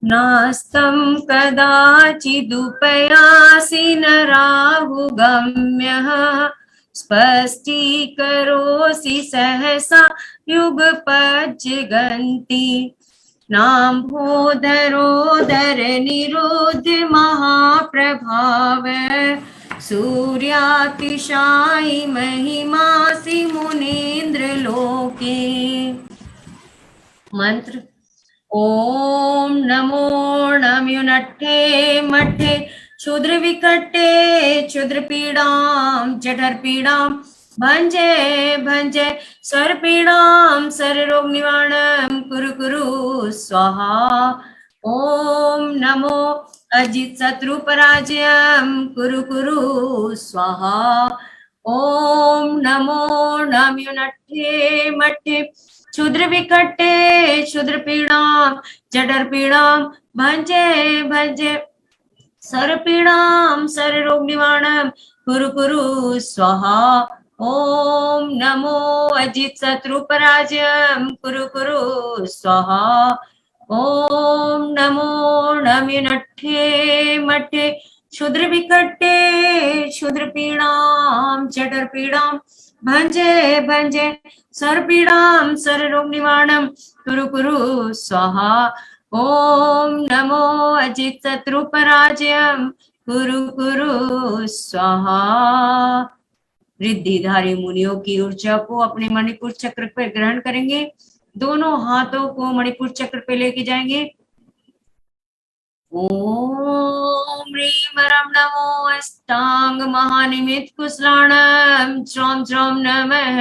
नास्तं कदाचिदुपयासि न राहुगम्यः स्पष्टीकरोसि सहसा युगपज्जगन्ति नाम्भोदरोदर निरोध महाप्रभाव सूर्यातिशायि महिमासि मुनीन्द्र लोके। मंत्र ओम नमो नम्युनट्ठे मठ्ठे क्षुद्र विकट्टे क्षुद्र पीड़ां जठर पीड़ां भंजे भंजे सर पीड़ां सर रोग निवारणं कुरु कुरु स्वाहा। ओम नमो अजित शत्रु पराजयं कुरु कुरु स्वाहा। ओम नमो नम्युनट्ठे मठ्ठे क्षुद्र विकट्टे क्षुद्र पीड़ां जठर पीड़ां भंजे भंजे सर पीड़ां सर रोग निवारणं कुरु कुरु स्वाहा। ओम नमो अजित शत्रु पराजयं कुरु कुरु स्वाहा। ओम नमो नम्युनट्ठे मठ्ठे क्षुद्र विकट्टे क्षुद्र पीड़ां जठर पीड़ां भंजे भंजे सर पीड़ां सर रोग निवारणं कुरु कुरु स्वाहा। ओम नमो अजित शत्रु पराजयं कुरु कुरु स्वाहा। रिद्धिधारी मुनियों की ऊर्जा को अपने मणिपुर चक्र पर ग्रहण करेंगे। दोनों हाथों को मणिपुर चक्र पे लेके जाएंगे। ओम ह्रीं रं नमो अष्टांग महानिमित कुशलाणं च्रौं च्रौं नमः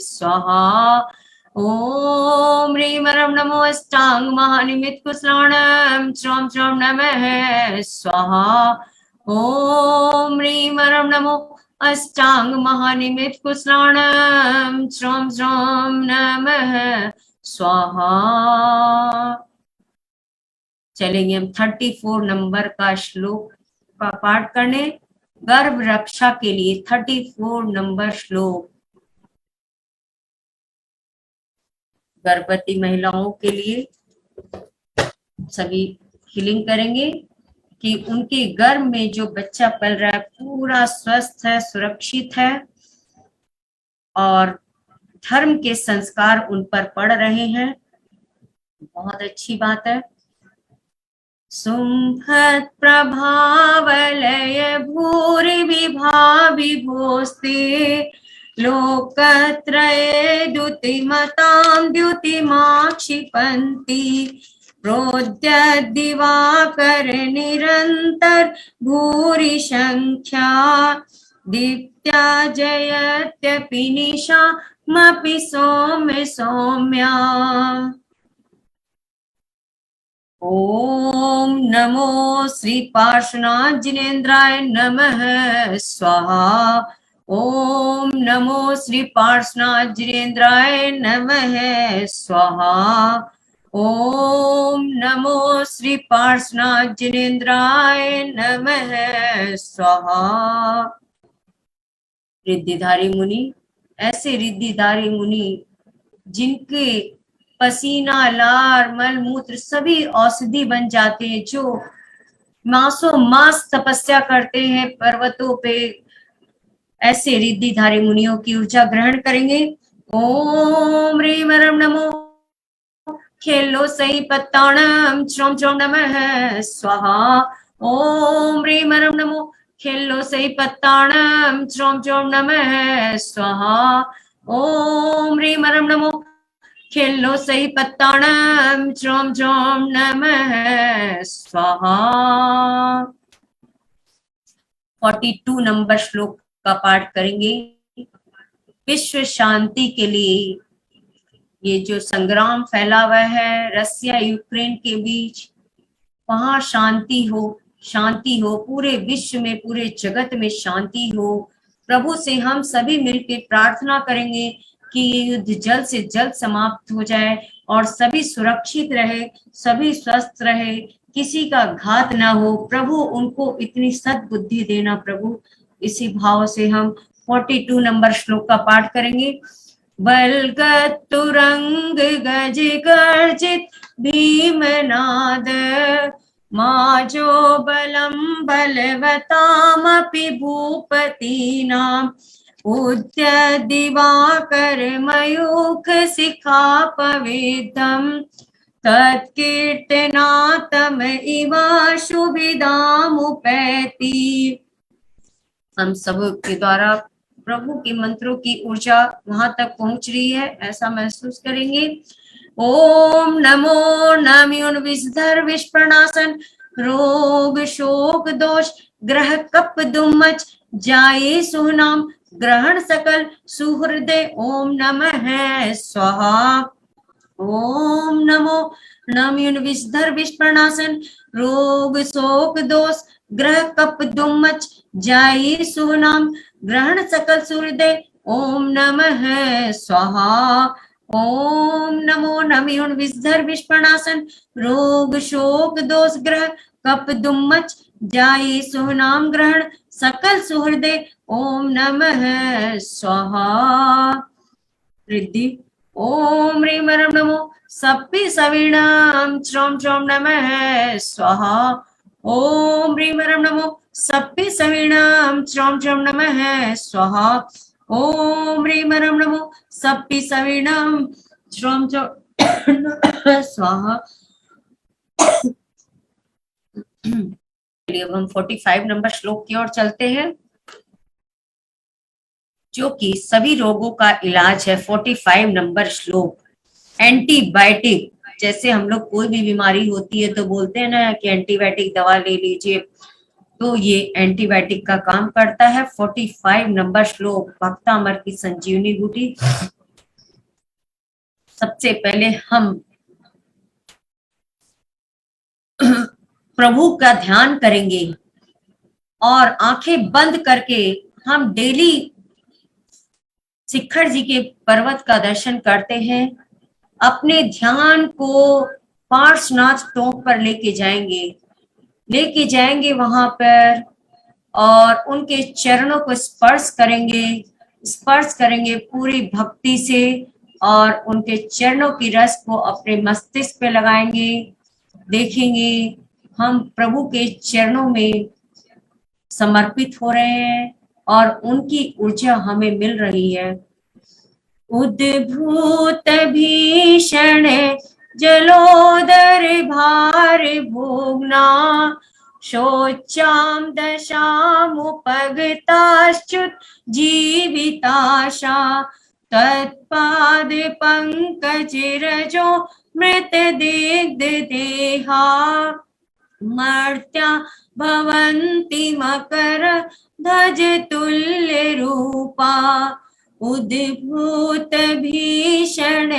स्वाहा। ओम ह्रीं रं नमो अष्टांग महानिमित कुशलाणं च्रौं च्रौं नमः स्वाहा। ओम ह्रीं रं नमो अष्टांग महानिमित कुशलाणं च्रौं च्रौं नमः स्वाहा। चलेंगे हम 34 नंबर का श्लोक का पाठ करने। गर्भ रक्षा के लिए 34 नंबर श्लोक। गर्भवती महिलाओं के लिए सभी हीलिंग करेंगे कि उनके गर्भ में जो बच्चा पल रहा है पूरा स्वस्थ है, सुरक्षित है और धर्म के संस्कार उन पर पड़ रहे हैं। बहुत अच्छी बात है। सुम्भत् प्रभावलय भूरिविभाविभोस्ते लोकत्रये द्युतिमतां द्युतिमाक्षिपन्ति प्रोद्यद्दिवाकर निरन्तर भूरि संख्या दीप्त्या जयत्यपि निशामपि सौम्य सौम्या। ओम नमो श्री पार्श्वनाथ जिनेन्द्राय नमः स्वाहा। ओम नमो श्री पार्श्वनाथ जिनेन्द्राय नमः स्वाहा। ओम नमो श्री पार्श्वनाथ जिनेन्द्राय नमः स्वाहा। रिद्धिधारी मुनि, ऐसे रिद्धिधारी मुनि जिनके पसीना लार मल मूत्र सभी औषधि बन जाते हैं, जो मासों मास तपस्या करते हैं पर्वतों पे, ऐसे रिद्धिधारी मुनियों की ऊर्जा ग्रहण करेंगे। ओम ह्रीं रं नमो खेलो सही पत्ताणं च्रौं च्रौं नमः स्वाहा। ओम ह्रीं रं नमो खेलो सही पत्ताणं च्रौं च्रौं नमः स्वाहा। ओम ह्रीं रं नमो खिल्लो सही पत्ताणम च्रोम च्रोम नमः स्वाहा। 42 नंबर श्लोक का पाठ करेंगे। विश्व शांति के लिए ये जो संग्राम फैला हुआ है रसिया यूक्रेन के बीच, वहां शांति हो, पूरे विश्व में, पूरे जगत में शांति हो। प्रभु से हम सभी मिलकर प्रार्थना करेंगे कि ये युद्ध जल्द से जल्द समाप्त हो जाए और सभी सुरक्षित रहे, सभी स्वस्थ रहे, किसी का घात ना हो। प्रभु उनको इतनी सद्बुद्धि देना प्रभु। इसी भाव से हम 42 नंबर श्लोक का पाठ करेंगे। बलगत तुरंग गज गर्जित भीमनाद माजो बलम बलवतामपि भूपतीनां उद्य दिवाकर मयूख शिखा पवित्रं तत्कीर्तनातम इवा शुभिदामुपैति। हम सब के द्वारा प्रभु के मंत्रों की ऊर्जा वहां तक पहुंच रही है, ऐसा महसूस करेंगे। ओम नमो नमयुन विषधर विषप्रणाशन रोग शोक दोष ग्रह कप दुम्मच जाये सुहनाम ग्रहण सकल सुहृदय ओम नमः स्वाहा। ओम नमो नमयुन विषधर विषप्रणाशन रोग शोक दोष ग्रह कप दुम्मच जाये सुहनाम ग्रहण सकल सुहृदय ओम नमः स्वाहा। ओम नमो नमयुन विषधर विषप्रणाशन रोग शोक दोष ग्रह कप दुम्मच जाये सुहनाम ग्रहण सकल सुहृदय ओम नमः स्वाहा। रिद्धि ओम ह्रीं रं नमो सप्पि सवीणां च्रौं च्रौं नमः स्वाहा। ओम ह्रीं रं नमो सप्पि सवीणां च्रौं च्रौं नमः स्वाहा। ओम ह्रीं रं नमो सप्पि सवीणां च्रौं च्रौं नमः स्वाहा। अब हम 45 नंबर श्लोक की ओर चलते हैं, जो कि सभी रोगों का इलाज है। 45 नंबर श्लोक एंटीबायोटिक। जैसे हम लोग कोई भी बीमारी होती है तो बोलते हैं ना कि एंटीबायोटिक दवा ले लीजिए, तो ये एंटीबायोटिक का काम करता है। 45 नंबर श्लोक भक्तामर की संजीवनी बूटी। सबसे पहले हम प्रभु का ध्यान करेंगे और आंखें बंद करके हम डेली शिखर जी के पर्वत का दर्शन करते हैं। अपने ध्यान को पार्श्वनाथ टोंक पर लेके जाएंगे वहां पर, और उनके चरणों को स्पर्श करेंगे पूरी भक्ति से, और उनके चरणों की रस को अपने मस्तिष्क पे लगाएंगे। देखेंगे हम प्रभु के चरणों में समर्पित हो रहे हैं और उनकी ऊर्जा हमें मिल रही है। उद्भूत भीषण जलोदर भार भोगना शोचाम दशामुपगताश्च्युत जीविताशा तत्पाद पंकज रजो मृत देहा मर्त्या भवन्ति मकर ध्वज तुल्य रूपा उद्भूत भीषण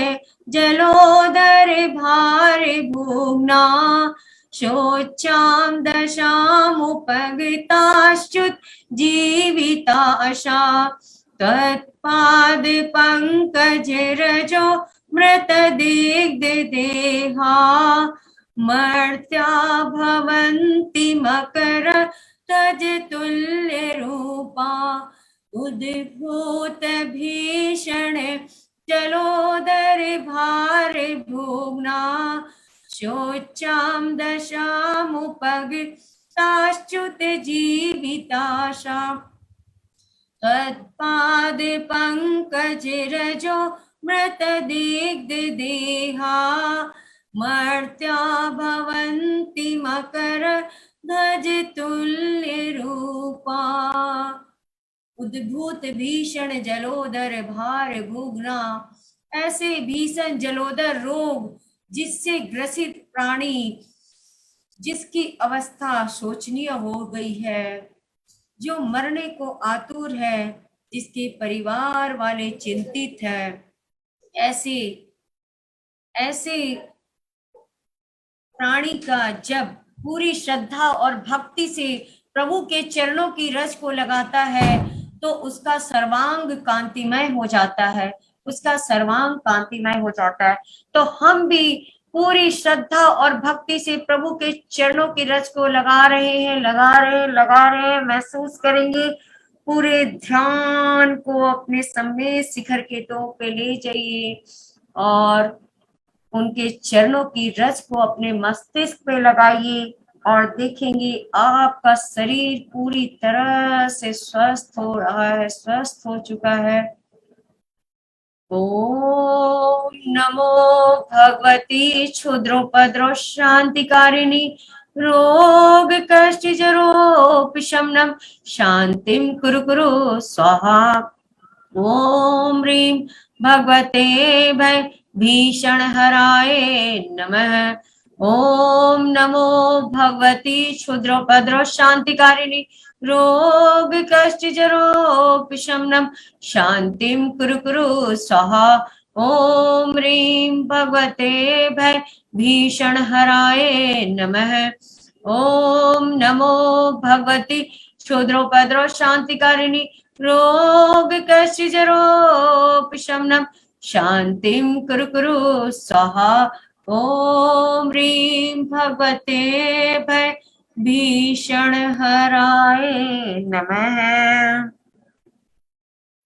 जलोदर भार भोगना शोचाम दशामुपगताश्च्युत जीविताशा तत्पाद पंकज रजो मृत देहा मर्त्या भवन्ति मकर ध्वज तुल्य रूपा उद्भूत भीषण जलोदर भार भोगना शोचाम दशामुपगताश्च्युत जीविताशा तत्पाद पंकज रजो मृत देहा मर्त्या भवन्ति मकर ध्वज तुल्य रूपा उद्भूत भीषण जलोदर भार भोगना। ऐसे भीषण जलोदर रोग जिससे ग्रसित प्राणी, जिसकी अवस्था शोचनीय हो गई है, जो मरने को आतुर है, जिसके परिवार वाले चिंतित है, ऐसे ऐसे प्राणी का जब पूरी श्रद्धा और भक्ति से प्रभु के चरणों की रज को लगाता है तो उसका सर्वांग कांतिमय हो जाता है, उसका सर्वांग कांतिमय हो जाता है। तो हम भी पूरी श्रद्धा और भक्ति से प्रभु के चरणों की रज को लगा रहे हैं, महसूस करेंगे। पूरे ध्यान को अपने सम्मेद शिखर के तो पे ले जाइए और उनके चरणों की रज को अपने मस्तिष्क पे लगाइए और देखेंगे आपका शरीर पूरी तरह से स्वस्थ हो रहा है, स्वस्थ हो चुका है। ओम नमो भगवती क्षुद्रोपद्रव शांतिकारिणी रोग कष्ट जरोपशमनम शांतिम कुरु कुरु स्वाहा। ओम ह्रीं भगवते भय भीषण हराय नमः। ओम नमो भगवती क्षुद्रोपद्रव शांतिकारिणी रोग कष्ट जरोपशमनम शांतिम कुरु कुरु स्वाहा। ओम ह्रीं भगवते भय भीषण हराय नमः। ओम नमो भगवती क्षुद्रोपद्रव शांतिकारिणी रोग कष्ट जरोपशमनम शांतिम कुरु कुरु स्वाहा। ओम ह्रीं भगवते भय भीषण हराय नमः।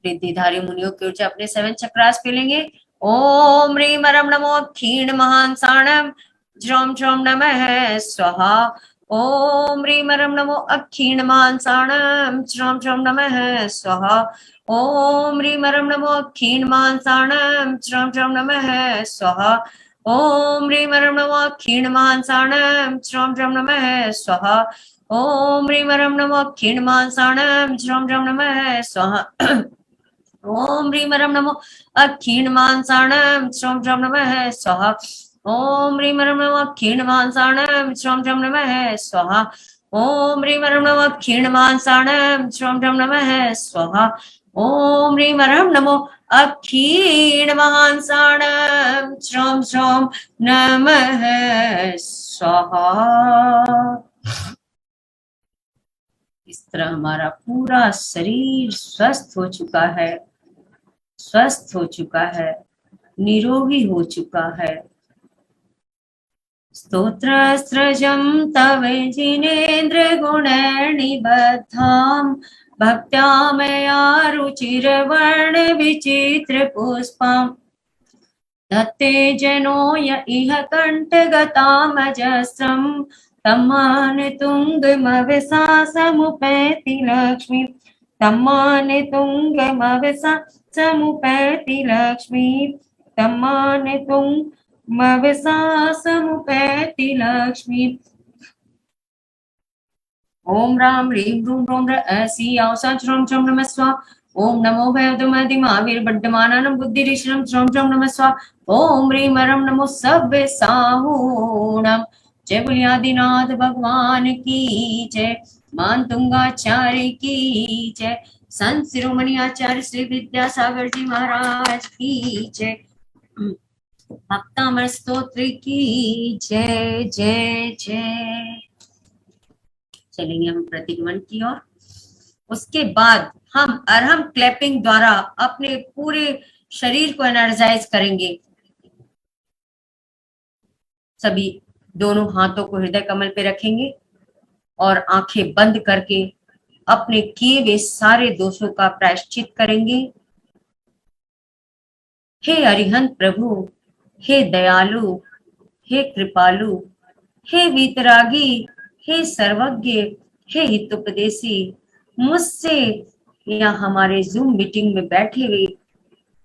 रिद्धिधारी मुनियों की ऊर्जा अपने 7 चक्रास पे लेंगे। ओम ह्रीं परम नमो क्षीण महान साणम ज्रोम ज्रोम नमः स्वाहा। ओम ह्रीं परम नमो अक्षीण महान साणम ज्रोम ज्रोम नमः स्वाहा। ओम ह्रीं परम नमो क्षीण महान साणम ज्रोम ज्रोम नमः स्वाहा। ओम ह्रीं परम नमो क्षीण महान साणम ज्रोम ज्रोम नमः स्वाहा। ओम ह्रीं परम नमो क्षीण महान साणम ज्रोम ज्रोम नमः स्वाहा। ओम ह्रीं परम नमो अक्षीण महान साणम ज्रोम ज्रोम नमः स्वाहा। ओम ह्रीं परम नमो क्षीण महान साणम ज्रोम ज्रोम नमः स्वाहा। ओम ह्रीं परम नमो क्षीण महान साणम ज्रोम ज्रोम नमः स्वाहा। ओम ह्रीं परम नमो अक्षीण महान साणम ज्रोम ज्रोम नमः स्वाहा। इस तरह हमारा पूरा शरीर स्वस्थ हो चुका है, स्वस्थ हो चुका है, निरोगी हो चुका है। स्तोत्र सृजं तव जिनेन्द्र गुणैर्निबद्धां भक्त्या मया रुचिर्वर्ण विचित्र पुष्पां दत्ते जनो य इह कण्ठगतामजस्रं तम्मानतुङ्गमविसा समुपैति लक्ष्मी, तम्मानतुङ्गमविसा समुपैति लक्ष्मी, तम्मानतुङ्गमविसा समुपैति लक्ष्मी। ओम राम ह्रीं रूं रों ऐसी औसा ज्रों ज्रों नमः स्वाहा। ओम नमो भयदुमति महावीर बड्डमाननं बुद्धिरीश्वरं ज्रों ज्रों नमः स्वाहा। ओम ह्रीं मरम नमो सभ्य साहूणम। जय बुलियादिनाथ भगवान की जय, मान तुंगाचार्य की जय, संत शिरोमणि आचार्य श्री विद्यासागर जी महाराज की जय, भक्तामर स्तोत्र की जय जय जय। चलेंगे हम प्रतिगमन की ओर। उसके बाद हम अरहम क्लैपिंग द्वारा अपने पूरे शरीर को एनर्जाइज करेंगे। सभी दोनों हाथों को हृदय कमल पे रखेंगे और आंखें बंद करके अपने किए हुए सारे दोषों का प्रायश्चित करेंगे। हे अरिहंत प्रभु, हे दयालु, हे कृपालु, हे वीतरागी, हे सर्वज्ञ, हे हितोपदेशी, मुझसे या हमारे जूम मीटिंग में बैठे हुए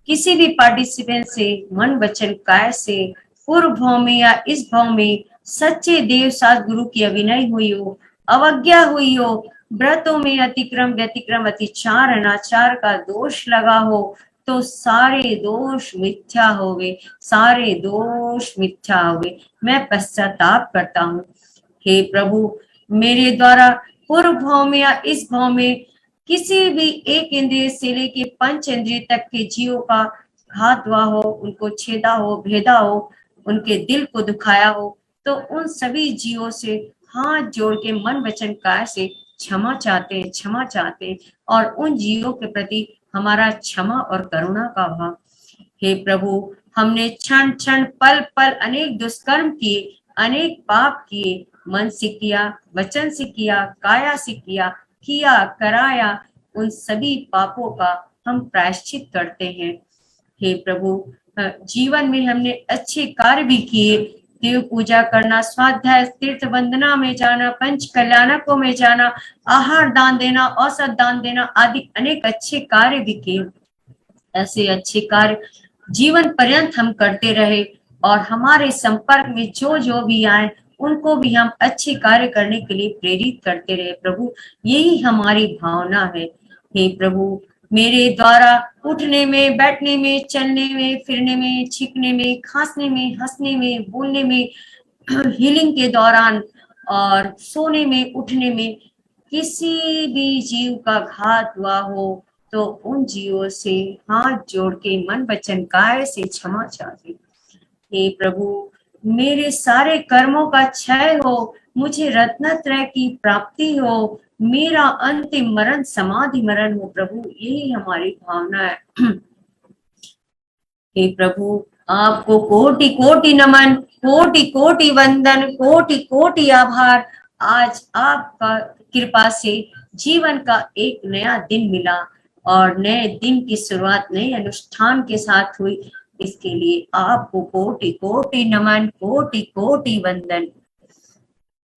किसी भी पार्टिसिपेंट से मन वचन काय से पूर्व भाव में या इस भाव में सच्चे देव साथ गुरु की अविनय हुई हो, अवज्ञा हुई हो, व्रतों में अतिक्रम व्यतिक्रम अतिचार अनाचार का दोष लगा हो, तो सारे दोष मिथ्या हो गए, सारे दोष मिथ्या हो गए। मैं पश्चाताप करता हूँ। हे प्रभु, मेरे द्वारा पूर्व भाव में या इस भाव में किसी भी एक इंद्रिय से लेके पंच इंद्रिय तक के जीवों का घात हुआ हो, उनको छेदा हो, भेदा हो, उनके दिल को दुखाया हो, तो उन सभी जीवों से हाथ जोड़ के मन वचन काया से क्षमा चाहते हैं, क्षमा चाहते हैं, और उन जीवों के प्रति हमारा क्षमा और करुणा का भाव। हे प्रभु, हमने क्षण क्षण पल पल अनेक दुष्कर्म किए, अनेक पाप किए, मन से किया, वचन से किया, काया से किया कराया, उन सभी पापों का हम प्रायश्चित करते हैं। हे प्रभु, जीवन में हमने अच्छे कार्य भी किए, देव पूजा करना, स्वाध्याय, तीर्थ वंदना में जाना, पंच कल्याणकों में जाना, आहार दान देना, औषध दान देना आदि अनेक अच्छे कार्य भी किए। ऐसे अच्छे कार्य जीवन पर्यंत हम करते रहे और हमारे संपर्क में जो जो भी आए उनको भी हम अच्छे कार्य करने के लिए प्रेरित करते रहे। प्रभु, यही हमारी भावना है। हे प्रभु, मेरे द्वारा उठने में, बैठने में, चलने में, फिरने में, छींकने में, खांसने में, हंसने में, बोलने में, हीलिंग के दौरान और सोने में, उठने में किसी भी जीव का घात हुआ हो तो उन जीवों से हाथ जोड़ के मन वचन काय से क्षमा चाहते। हे प्रभु, मेरे सारे कर्मों का क्षय हो, मुझे रत्नत्रय की प्राप्ति हो, मेरा अंतिम मरण समाधि मरण हो। प्रभु, यही हमारी भावना है। हे प्रभु, आपको कोटि कोटि नमन, कोटि कोटि वंदन, कोटि कोटि आभार। आज आपका कृपा से जीवन का एक नया दिन मिला और नए दिन की शुरुआत नए अनुष्ठान के साथ हुई। इसके लिए आपको कोटि कोटि नमन, कोटि कोटि वंदन।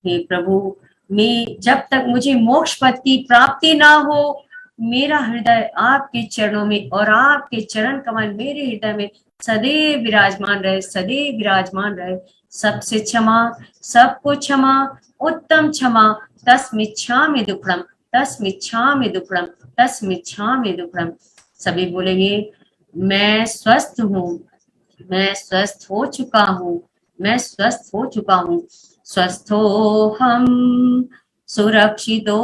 हे प्रभु, मैं जब तक मुझे मोक्ष पद की प्राप्ति ना हो, मेरा हृदय आपके चरणों में और आपके चरण कमल मेरे हृदय में सदैव विराजमान रहे, सदैव विराजमान रहे। सबसे क्षमा, सबको क्षमा, उत्तम क्षमा, तस्मिच्छामि दुक्कडम, तस्मिच्छामि दुक्कडम, तस्मिच्छामि दुक्कडम। सभी बोलेंगे, मैं स्वस्थ हूँ, मैं स्वस्थ हो चुका हूँ, मैं स्वस्थ हो चुका हूँ। स्वस्थो हम, सुरक्षितो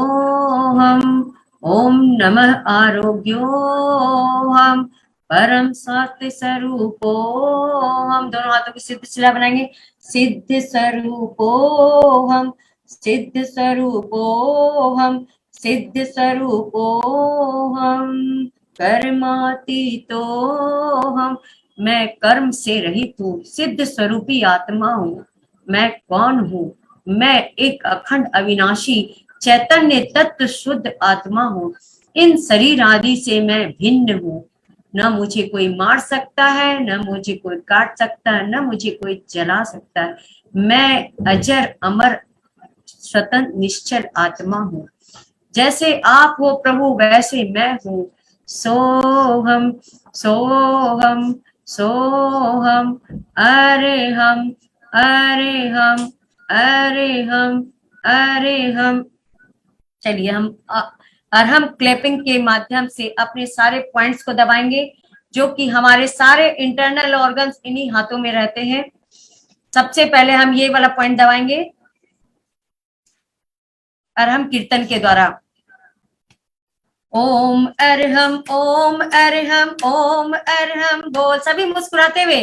हम, ओम नमः आरोग्यो हम, परम सत्य स्वरूपो हम। दोनों हाथों की सिद्ध शिला बनाएंगे। सिद्ध स्वरूपो हम, सिद्ध स्वरूपो हम, सिद्ध स्वरूपो हम, कर्मातीतो हम। मैं कर्म से रहित हूँ, सिद्ध स्वरूपी आत्मा हूँ। मैं कौन हूँ? मैं एक अखंड अविनाशी चैतन्य तत्व शुद्ध आत्मा हूँ। इन शरीर आदि से मैं भिन्न हूँ। न मुझे कोई मार सकता है, न मुझे कोई काट सकता है, न मुझे कोई जला सकता है। मैं अजर अमर स्वतंत्र निश्चल आत्मा हूँ। जैसे आप हो प्रभु, वैसे मैं हूँ। सोहम, सोहम, सोहम, अरे हम, अरे हम, अरे हम, अरे हम। चलिए हम क्लैपिंग के माध्यम से अपने सारे पॉइंट्स को दबाएंगे, जो कि हमारे सारे इंटरनल ऑर्गन्स इन्हीं हाथों में रहते हैं। सबसे पहले हम ये वाला पॉइंट दबाएंगे अरहम कीर्तन के द्वारा। ओम अरहम, ओम अरहम, ओम अरहम बोल, सभी मुस्कुराते हुए,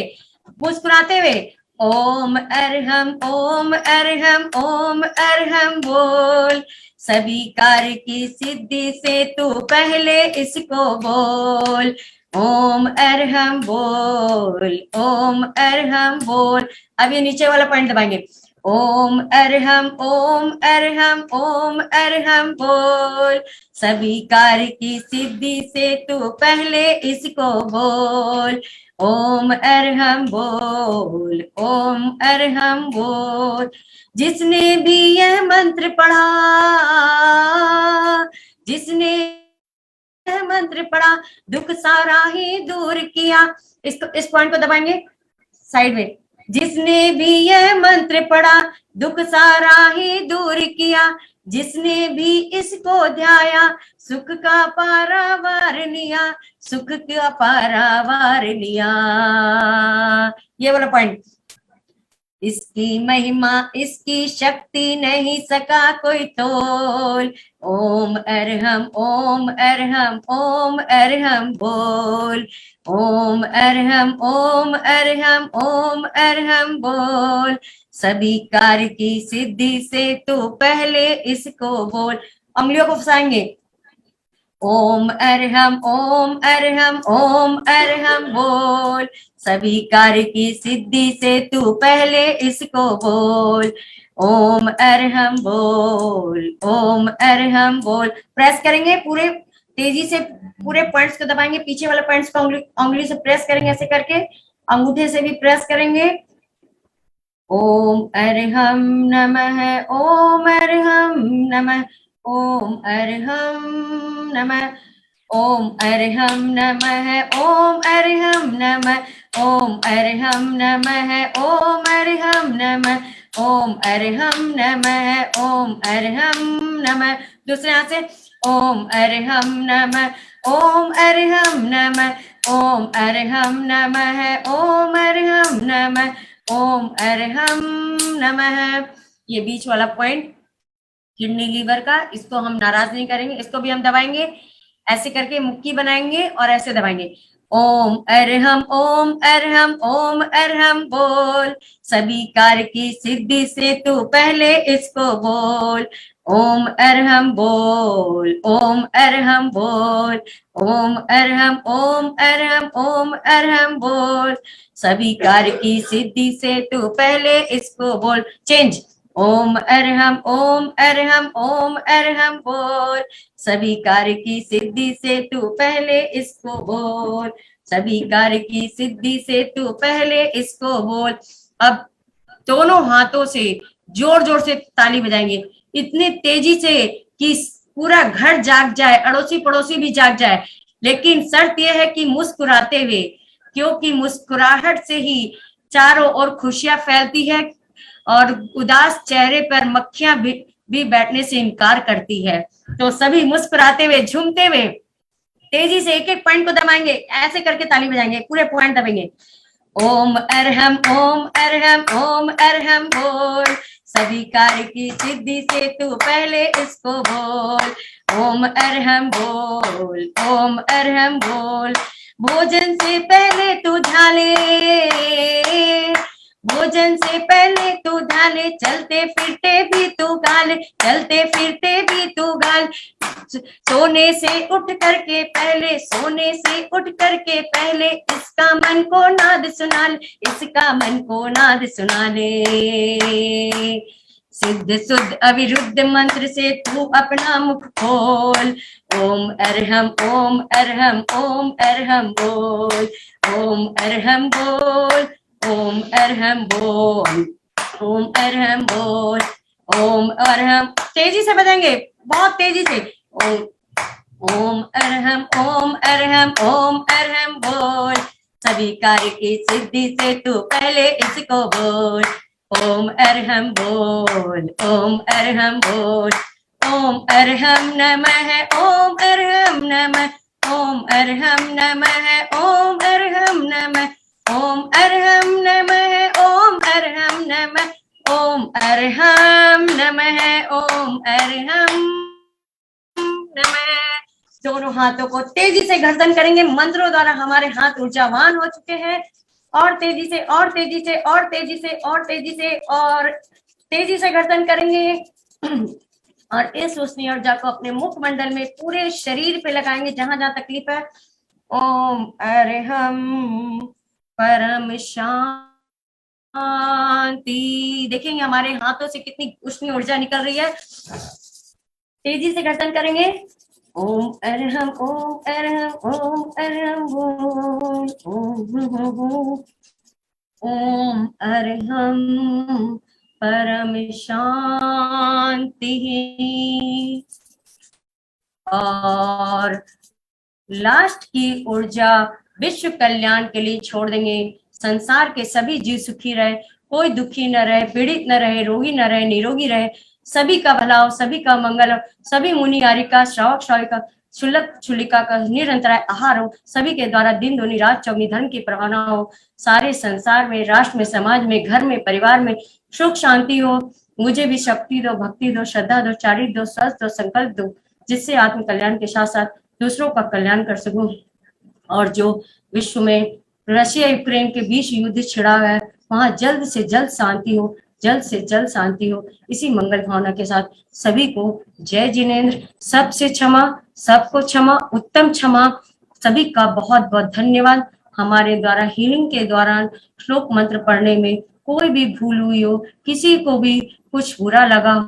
मुस्कुराते हुए। ओम अरहम, ओम अरहम, ओम अरहम बोल। सभी कार्य की सिद्धि से तू पहले इसको बोल। ओम अरहम बोल, ओम अरहम बोल। अब ये नीचे वाला पॉइंट दबाएंगे। ओम अरहम, ओम अरहम, ओम अरहम बोल। सभी कार्य की सिद्धि से तू पहले इसको बोल। ओम अरहम बोल, ओम अरहम बोल। जिसने भी यह मंत्र पढ़ा, जिसने यह मंत्र पढ़ा, दुख सारा ही दूर किया। इस पॉइंट को दबाएंगे साइड में। जिसने भी यह मंत्र पढ़ा, दुख सारा ही दूर किया। जिसने भी इसको ध्याया सुख का पारावार लिया, सुख का पारावार लिया। ये वाला पॉइंट, इसकी महिमा इसकी शक्ति नहीं सका कोई तोल। ओम अरहम ओम अरहम ओम अरहम बोल, ओम अरहम ओम अरहम ओम अरहम बोल। सभी कार्य की सिद्धि से तू पहले इसको बोल। उंगलियों को फंसाएंगे। ओम अरहम ओम अरहम ओम अरहम बोल। सभी कार्य की सिद्धि से तू पहले इसको बोल। ओम अरहम बोल, ओम अरहम बोल। प्रेस करेंगे पूरे तेजी से, पूरे पॉइंट्स को दबाएंगे, पीछे वाले पॉइंट्स को उंगली से प्रेस करेंगे, ऐसे करके अंगूठे से भी प्रेस करेंगे। ओम अरहम नमः, ओम अरहम नमः, ओम अरहम नमः, ओम अरहम नमः, ओम अरहम नमः, ओम अरहम नमः, ओम अरहम नमः, ओम अरहम नमः, ओम अरहम नमः। दूसरे हाथ से ओम अरहम नमः, ओम अरहम नमः, ओम अरहम नमः, ओम अरहम नमः, ओम अरहम नमः। ये बीच वाला पॉइंट किडनी लीवर का, इसको हम नाराज नहीं करेंगे, इसको भी हम दबाएंगे, ऐसे करके मुक्की बनाएंगे और ऐसे दबाएंगे। ओम अरहम ओम अरहम ओम अरहम बोल। सभी कार्य की सिद्धि से तू पहले इसको बोल। ओम अरहम बोल, ओम अरहम बोल, ओम अरहम ओम अरहम ओम अरहम बोल। सभी कार्य की सिद्धि से तू पहले इसको बोल। चेंज। ओम अरहम ओम अरहम ओम अरहम बोल। सभी कार्य की सिद्धि से तू पहले इसको बोल। सभी कार्य की सिद्धि से तू पहले इसको बोल। अब दोनों हाथों से जोर जोर से ताली बजाएंगे, इतनी तेजी से कि पूरा घर जाग जाए, अड़ोसी पड़ोसी भी जाग जाए। लेकिन शर्त यह है कि मुस्कुराते हुए, क्योंकि मुस्कुराहट से ही चारों ओर खुशियां फैलती है और उदास चेहरे पर मक्खियां भी बैठने से इनकार करती है। तो सभी मुस्कुराते हुए, झूमते हुए, तेजी से एक एक पॉइंट को दबाएंगे, ऐसे करके ताली बजाएंगे, पूरे पॉइंट दबाएंगे। ओम अरहम ओम अरहम ओम अरहम बोल। सभी कार्य की सिद्धि से तू पहले इसको बोल। ओम अरहम बोल, ओम अरहम बोल। भोजन से पहले तू झाले, भोजन से पहले तू ढाले, चलते फिरते भी तू गाल, चलते फिरते भी तू गाल। सोने से उठ करके पहले, सोने से उठ करके पहले इसका मन को नाद सुना ले, इसका मन को नाद सुना ले। सिद्ध शुद्ध अविरुद्ध मंत्र से तू अपना मुख खोल। ओम अरहम ओम अरहम ओम अरहम बोल। ओम अरहम बोल, ओम अरहम बोल, ओम अरहम बोल, ओम अरहम। तेजी से बजाएंगे, बहुत तेजी से। ओम अरहम ओम अरहम ओम अरहम बोल। सभी कार्य की सिद्धि से तू पहले इसको बोल। ओम अरहम बोल, ओम अरहम बोल। ओम अरहम नमः, ओम अरहम नमः, ओम अरहम नमः, ओम अरहम नमः, ओम अरहम नमः, ओम अरहम नमः, ओम अरहम नमः, ओम अरहम नमः। दोनों हाथों को तेजी से गर्दन करेंगे। मंत्रों द्वारा हमारे हाथ ऊर्जावान हो चुके हैं। और तेजी से, और तेजी से, और तेजी से, और तेजी से, और तेजी से गर्दन करेंगे। और इस रोशनी ऊर्जा को अपने मुखमंडल में पूरे शरीर पे लगाएंगे, जहां जहां तकलीफ है। ओम अरहम परम शांति। देखेंगे हमारे हाथों से कितनी उष्ण ऊर्जा निकल रही है। तेजी से गर्दन करेंगे। ओम अरहम ओम अरहम ओम अरहम बोल। ओम अरहम परम शांति। और लास्ट की ऊर्जा विश्व कल्याण के लिए छोड़ देंगे। संसार के सभी जीव सुखी रहे, कोई दुखी न रहे, पीड़ित न रहे, रोगी न रहे, निरोगी रहे। सभी का भला हो, सभी का मंगल हो, सभी मुनि आरिका श्रावक श्राविका शुल्लक शुलिका का निरंतर आहार हो, सभी के द्वारा दिन दूनी रात चौगनी धन की प्रवाहना हो, सारे संसार में, राष्ट्र में, समाज में, घर में, परिवार में सुख शांति हो। मुझे भी शक्ति दो, भक्ति दो, श्रद्धा दो, चारित्र दो, स्वस्थ दो, संकल्प दो, जिससे आत्म कल्याण के साथ साथ दूसरों का कल्याण कर सकूं। और जो विश्व में रशिया यूक्रेन के बीच युद्ध छिड़ा है, वहां जल्द से जल्द शांति हो, जल्द से जल्द शांति हो। इसी मंगल भावना के साथ सभी को जय जिनेंद्र। सबसे क्षमा, सबको क्षमा, उत्तम क्षमा। सभी का बहुत बहुत धन्यवाद। हमारे द्वारा हीलिंग के दौरान श्लोक मंत्र पढ़ने में कोई भी भूल हुई हो, किसी को भी कुछ बुरा लगा,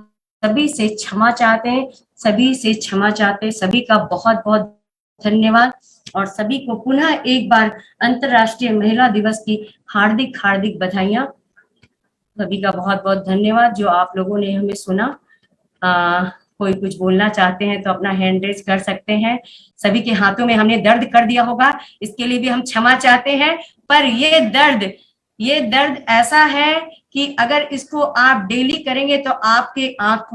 सभी से क्षमा चाहते हैं, सभी से क्षमा चाहते हैं। सभी का बहुत बहुत धन्यवाद और सभी को पुनः एक बार अंतर्राष्ट्रीय महिला दिवस की हार्दिक हार्दिक बधाइयां। सभी का बहुत बहुत धन्यवाद जो आप लोगों ने हमें सुना। कोई कुछ बोलना चाहते हैं तो अपना हैंड रेज कर सकते हैं। सभी के हाथों में हमने दर्द कर दिया होगा, इसके लिए भी हम क्षमा चाहते हैं। पर ये दर्द ऐसा है कि अगर इसको आप डेली करेंगे तो आपके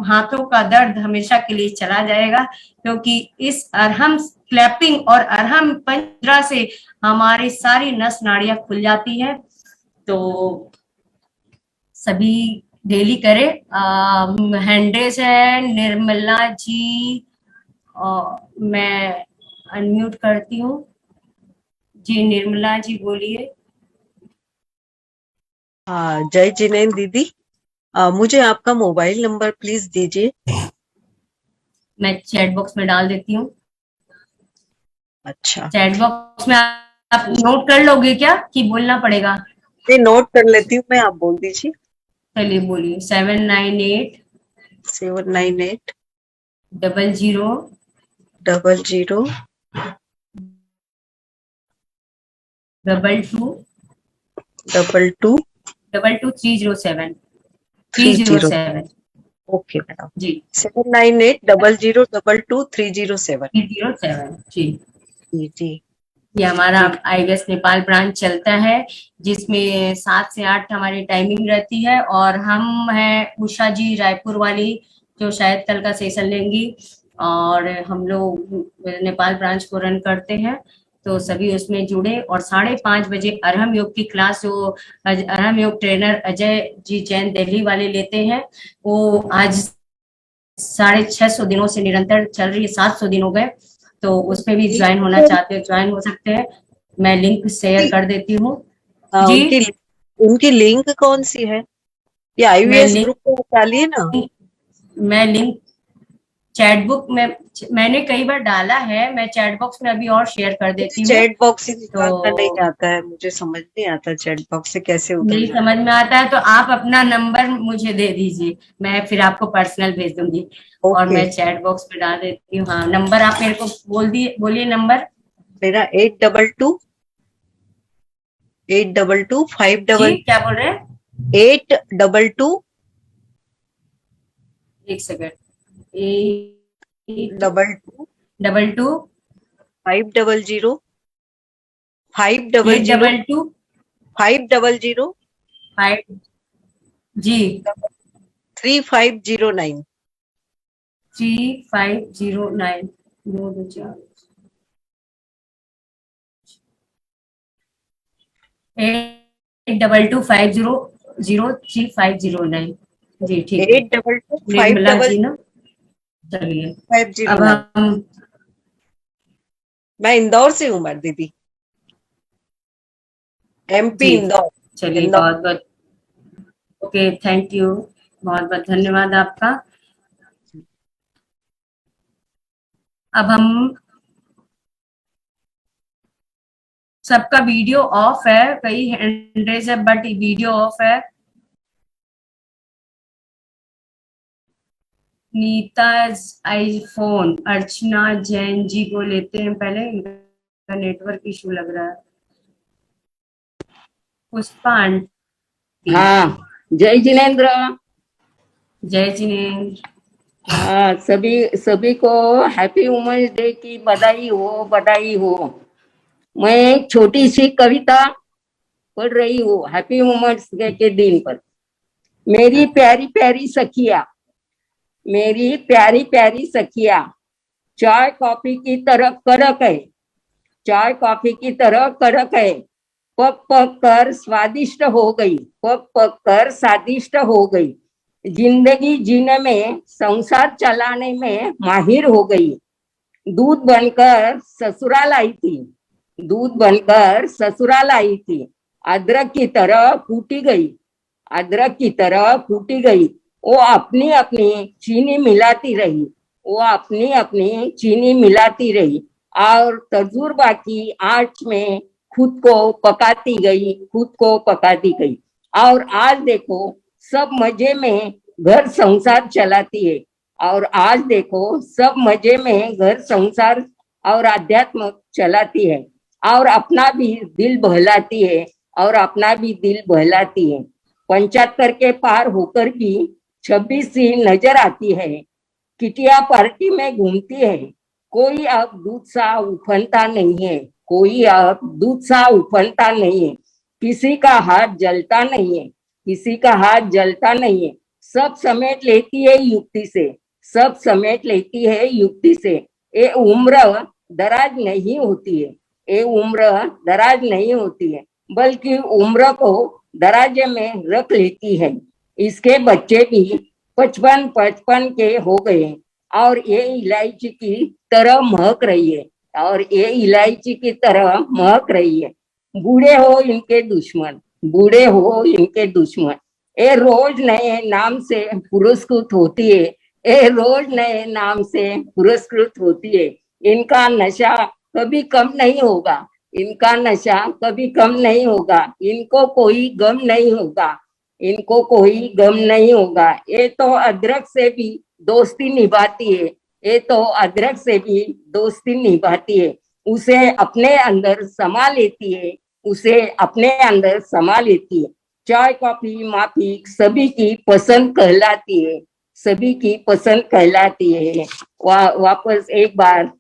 हाथों का दर्द हमेशा के लिए चला जाएगा, क्योंकि इस अरहम क्लैपिंग और अरहम पंजरा से हमारी सारी नस नाड़ियां खुल जाती है। तो सभी डेली करें। हैंड्रेज है निर्मला जी, मैं अनम्यूट करती हूँ जी। निर्मला जी बोलिए। जय जिनेंद्र दीदी, मुझे आपका मोबाइल नंबर प्लीज दीजिए। मैं चैट बॉक्स में डाल देती हूँ। अच्छा, चैट बॉक्स में आप नोट कर लोगे क्या कि बोलना पड़ेगा? मैं नोट कर लेती हूँ, मैं आप बोल दीजिए। चलिए बोलिए। 798 798 00 00 22 22 22 307 30। 307 ओके मैडम जी। 798 00 22 307 307 जी। जी। ये हमारा IVS नेपाल ब्रांच चलता है, जिसमें 7 से 8 हमारी टाइमिंग रहती है। और हम हैं उषा जी रायपुर वाली, जो शायद कल का सेशन लेंगी। और हम लोग नेपाल ब्रांच को रन करते हैं, तो सभी उसमें जुड़े। और 5:30 बजे अरहम योग की क्लास जो अरहम योग ट्रेनर अजय जी जैन दिल्ली वाले लेते हैं, वो आज 650 दिनों से निरंतर चल रही है, 700 दिन हो गए। तो उसमें भी ज्वाइन होना चाहते हैं, ज्वाइन हो सकते हैं। मैं लिंक शेयर कर देती हूँ जी। उनकी लिंक कौन सी है? ये IVS ग्रुप को डालिए ना। मैं लिंक चैट बुक में मैंने कई बार डाला है, मैं चैट बॉक्स में अभी और शेयर कर देती हूँ। चैट बॉक्स से निकालना नहीं आता है, मुझे समझ नहीं आता चैट बॉक्स से कैसे नहीं समझ में आता है तो आप अपना नंबर मुझे दे दीजिए, मैं फिर आपको पर्सनल भेज दूंगी। और मैं चैट बॉक्स में डाल देती हूँ। हाँ, नंबर आप मेरे को बोलिए नंबर। मेरा 822 5 क्या बोल रहे हैं? 822 एक सेकंड। 22 22 500 5 जी 3509 3509 2 2 4 82250035009 जी। ठीक है, 822 जी ना। चलिए 509। अब हम, मैं इंदौर से हूँ मैडम दीदी, MP इंदौर। चलिए बहुत बहुत ओके, थैंक यू, बहुत बहुत धन्यवाद आपका। अब हम सबका वीडियो ऑफ है, कई हैंड रेज है बट वीडियो ऑफ है। नीता आईफोन, अर्चना जैन जी को लेते हैं पहले, इनका नेटवर्क इशू लग रहा है। पुष्पा आंटी। हाँ, जय जिनेंद्र। जय जिनेंद्र। हाँ, सभी को हैप्पी वुमेन्स डे की बधाई हो। मैं एक छोटी सी कविता पढ़ रही हूँ हैप्पी वुमेन्स डे के दिन पर। मेरी प्यारी प्यारी सखिया, मेरी प्यारी प्यारी सखिया, चाय कॉफी की तरह कड़क है, चाय कॉफी की तरह कड़क है, पक पक कर स्वादिष्ट हो गई, पक पक कर स्वादिष्ट हो गई, जिंदगी जीने में, संसार चलाने में माहिर हो गई, दूध बनकर ससुराल आई थी, दूध बनकर ससुराल आई थी, अदरक की तरह फूटी गई, अदरक की तरह फूटी गई, वो अपनी अपनी चीनी मिलाती रही, वो अपनी अपनी चीनी मिलाती रही और तजुर्बा की आंच में खुद को पकाती गई, खुद को पकाती गई। और आज देखो सब मजे में घर संसार चलाती है, और आज देखो सब मजे में घर संसार और अध्यात्म चलाती है, और अपना भी दिल बहलाती है, और अपना भी दिल बहलाती है। 75 के पार होकर भी 26 सी नजर आती है, किटिया पार्टी में घूमती है, कोई अब दूध सा उफनता नहीं है, कोई अब दूध सा उफनता नहीं है, किसी का हाथ जलता नहीं है, किसी का हाथ जलता नहीं है, सब समेट लेती है युक्ति से, सब समेट लेती है युक्ति से। ये उम्र दराज नहीं होती है, ये उम्र दराज नहीं होती है, बल्कि उम्र को दराजे में रख लेती है। इसके बच्चे भी 55 के हो गए, और ये इलायची की तरह महक रही है, और ये इलायची की तरह महक रही है। बूढ़े हो इनके दुश्मन, बूढ़े हो इनके दुश्मन, ये रोज नए नाम से पुरस्कृत होती है, ये रोज नए नाम से पुरस्कृत होती है। इनका नशा कभी कम नहीं होगा, इनका नशा कभी कम नहीं होगा, इनको कोई गम नहीं होगा, इनको कोई गम नहीं होगा। ये तो अदरक से भी दोस्ती निभाती है, ये तो अदरक से भी दोस्ती निभाती है, उसे अपने अंदर समा लेती है, उसे अपने अंदर समा लेती है। चाय कॉफी माफी सभी की पसंद कहलाती है, सभी की पसंद कहलाती है। वापस एक बार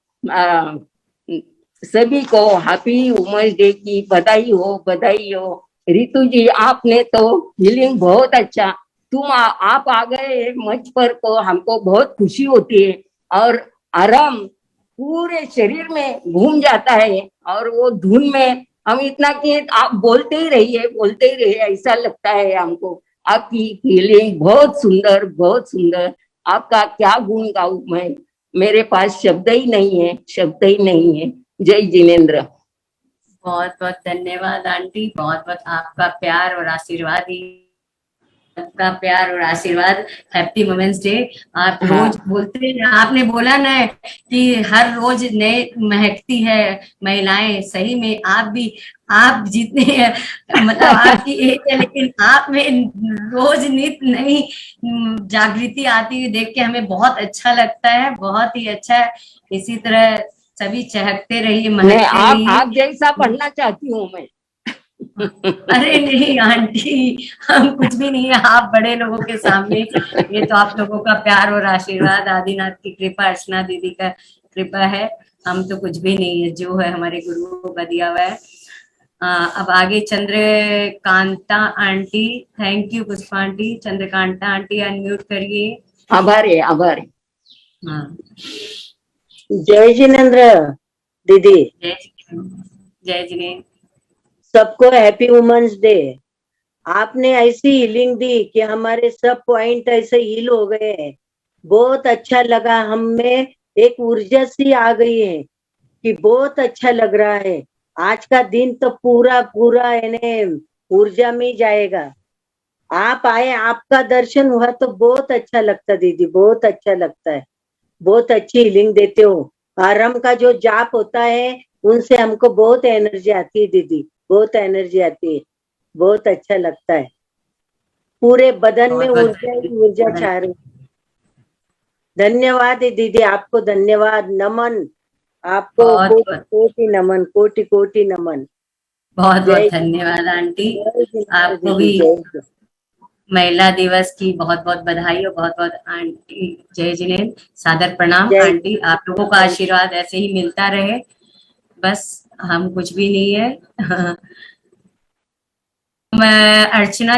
सभी को हैप्पी वुमेन्स डे की बधाई हो, बधाई हो। रितु जी आपने तो फीलिंग बहुत अच्छा, आप आ गए मंच पर तो हमको बहुत खुशी होती है, और आराम पूरे शरीर में घूम जाता है, और वो धुन में हम इतना कि आप बोलते ही रहिए, बोलते ही रहिए, ऐसा लगता है हमको। आपकी फीलिंग बहुत सुंदर, बहुत सुंदर। आपका क्या गुण गाऊं मैं, मेरे पास शब्द ही नहीं है, शब्द ही नहीं है। जय जिनेंद्र। बहुत बहुत धन्यवाद आंटी, बहुत बहुत आपका प्यार और आशीर्वाद ही, आपका प्यार और आशीर्वाद। Happy women's day. आप रोज बोलते हैं, आपने बोला ना कि हर रोज नए महकती है महिलाएं, सही में आप भी, आप जितने मतलब आपकी एज है, लेकिन आप में रोज नित नई जागृति आती हुई देख के हमें बहुत अच्छा लगता है, बहुत ही अच्छा है। इसी तरह सभी चहकते रहिए, महकते रहिए। आप जैसा पढ़ना चाहती हूँ मैं। अरे नहीं आंटी, हम कुछ भी नहीं है, आप बड़े लोगों के सामने, ये तो आप लोगों का प्यार और आशीर्वाद, आदिनाथ की कृपा, अर्चना दीदी का कृपा है, हम तो कुछ भी नहीं है, जो है हमारे गुरुओं का दिया हुआ है। अब आगे Chandrakanta aunty. Thank you Pushpa aunty. Chandrakanta aunty unmute करिए। आभार है, आभार। हाँ, जय जिनेंद्र दीदी, जय जिनेंद्र। सबको हैप्पी वुमेन्स डे। आपने ऐसी हीलिंग दी कि हमारे सब पॉइंट ऐसे हील हो गए हैं। बहुत अच्छा लगा, हमें एक ऊर्जा सी आ गई है कि बहुत अच्छा लग रहा है। आज का दिन तो पूरा पूरा इन्हें ऊर्जा में जाएगा। आप आए, आपका दर्शन हुआ तो बहुत अच्छा लगता दीदी, बहुत अच्छा लगता है। बहुत अच्छी हीलिंग देते हो। आराम का जो जाप होता है उनसे हमको बहुत एनर्जी आती है दीदी, बहुत एनर्जी आती है, बहुत अच्छा लगता है। पूरे बदन में ऊर्जा ही ऊर्जा छा रही। धन्यवाद दीदी, आपको धन्यवाद, नमन आपको, कोटि नमन, कोटि कोटि नमन। बहुत बहुत धन्यवाद आंटी, आपको भी महिला दिवस की बहुत बहुत बधाई और बहुत बहुत आंटी जय जिनेंद्र, सादर प्रणाम आंटी। आप लोगों का आशीर्वाद ऐसे ही मिलता रहे, बस हम कुछ भी नहीं है। मैं अर्चना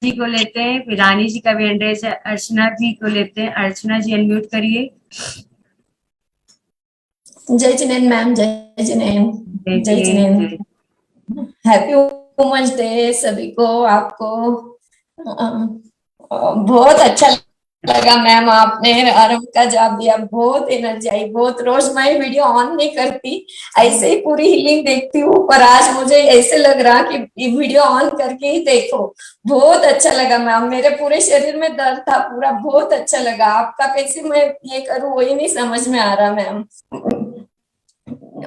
जी को लेते हैं, फिर रानी जी का भी हैंड रेज है, अर्चना जी को लेते हैं। अर्चना जी अनम्यूट करिए। जय जिनेंद्र मैम, जय जिनेंद्र, जय जिनेंद्र। हैप्पी वुमेन्स डे सभी को, आपको बहुत अच्छा लगा मैम, आपने आरंभ का जवाब दिया, बहुत एनर्जी आई, बहुत। रोज मैं वीडियो ऑन नहीं करती, ऐसे ही पूरी हीलिंग देखती हूँ, पर आज मुझे ऐसे लग रहा कि वीडियो ऑन करके ही देखो। बहुत अच्छा लगा मैम, मेरे पूरे शरीर में दर्द था पूरा, बहुत अच्छा लगा। आपका कैसे मैं ये करूँ वही नहीं समझ में आ रहा मैम।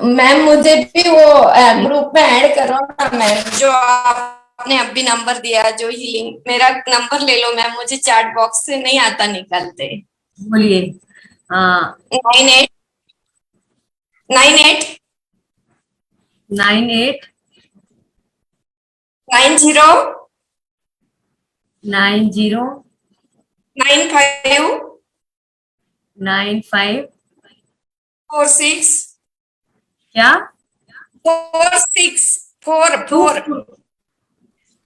मैम मुझे भी वो ग्रुप में ऐड करो ना मैम, जो आपने अभी नंबर दिया, जो हीलिंग, मेरा नंबर ले लो मैम, मुझे चैट बॉक्स से नहीं आता निकालते। बोलिए। हाँ, 98 98 98 90 90 95 95 46 क्या 46 4 4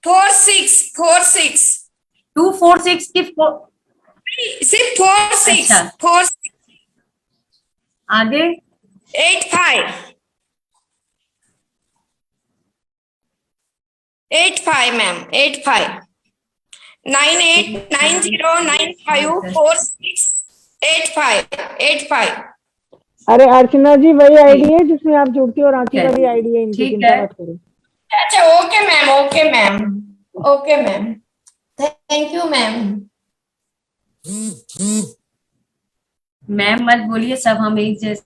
46 46 246 की सिर्फ 46 अच्छा। 4 आगे 85 85 मैम 85 98 90 95 46 85 85। अरे अर्चना जी वही आईडी है जिसमें आप जुड़ती हो, और रांची का भी आईडी है इनकी, ठीक चिंता है। मत करो। अच्छा okay ma'am, okay ma'am, okay ma'am, thank you ma'am. Ma'am मत बोलिए, सब हम एक जैसे।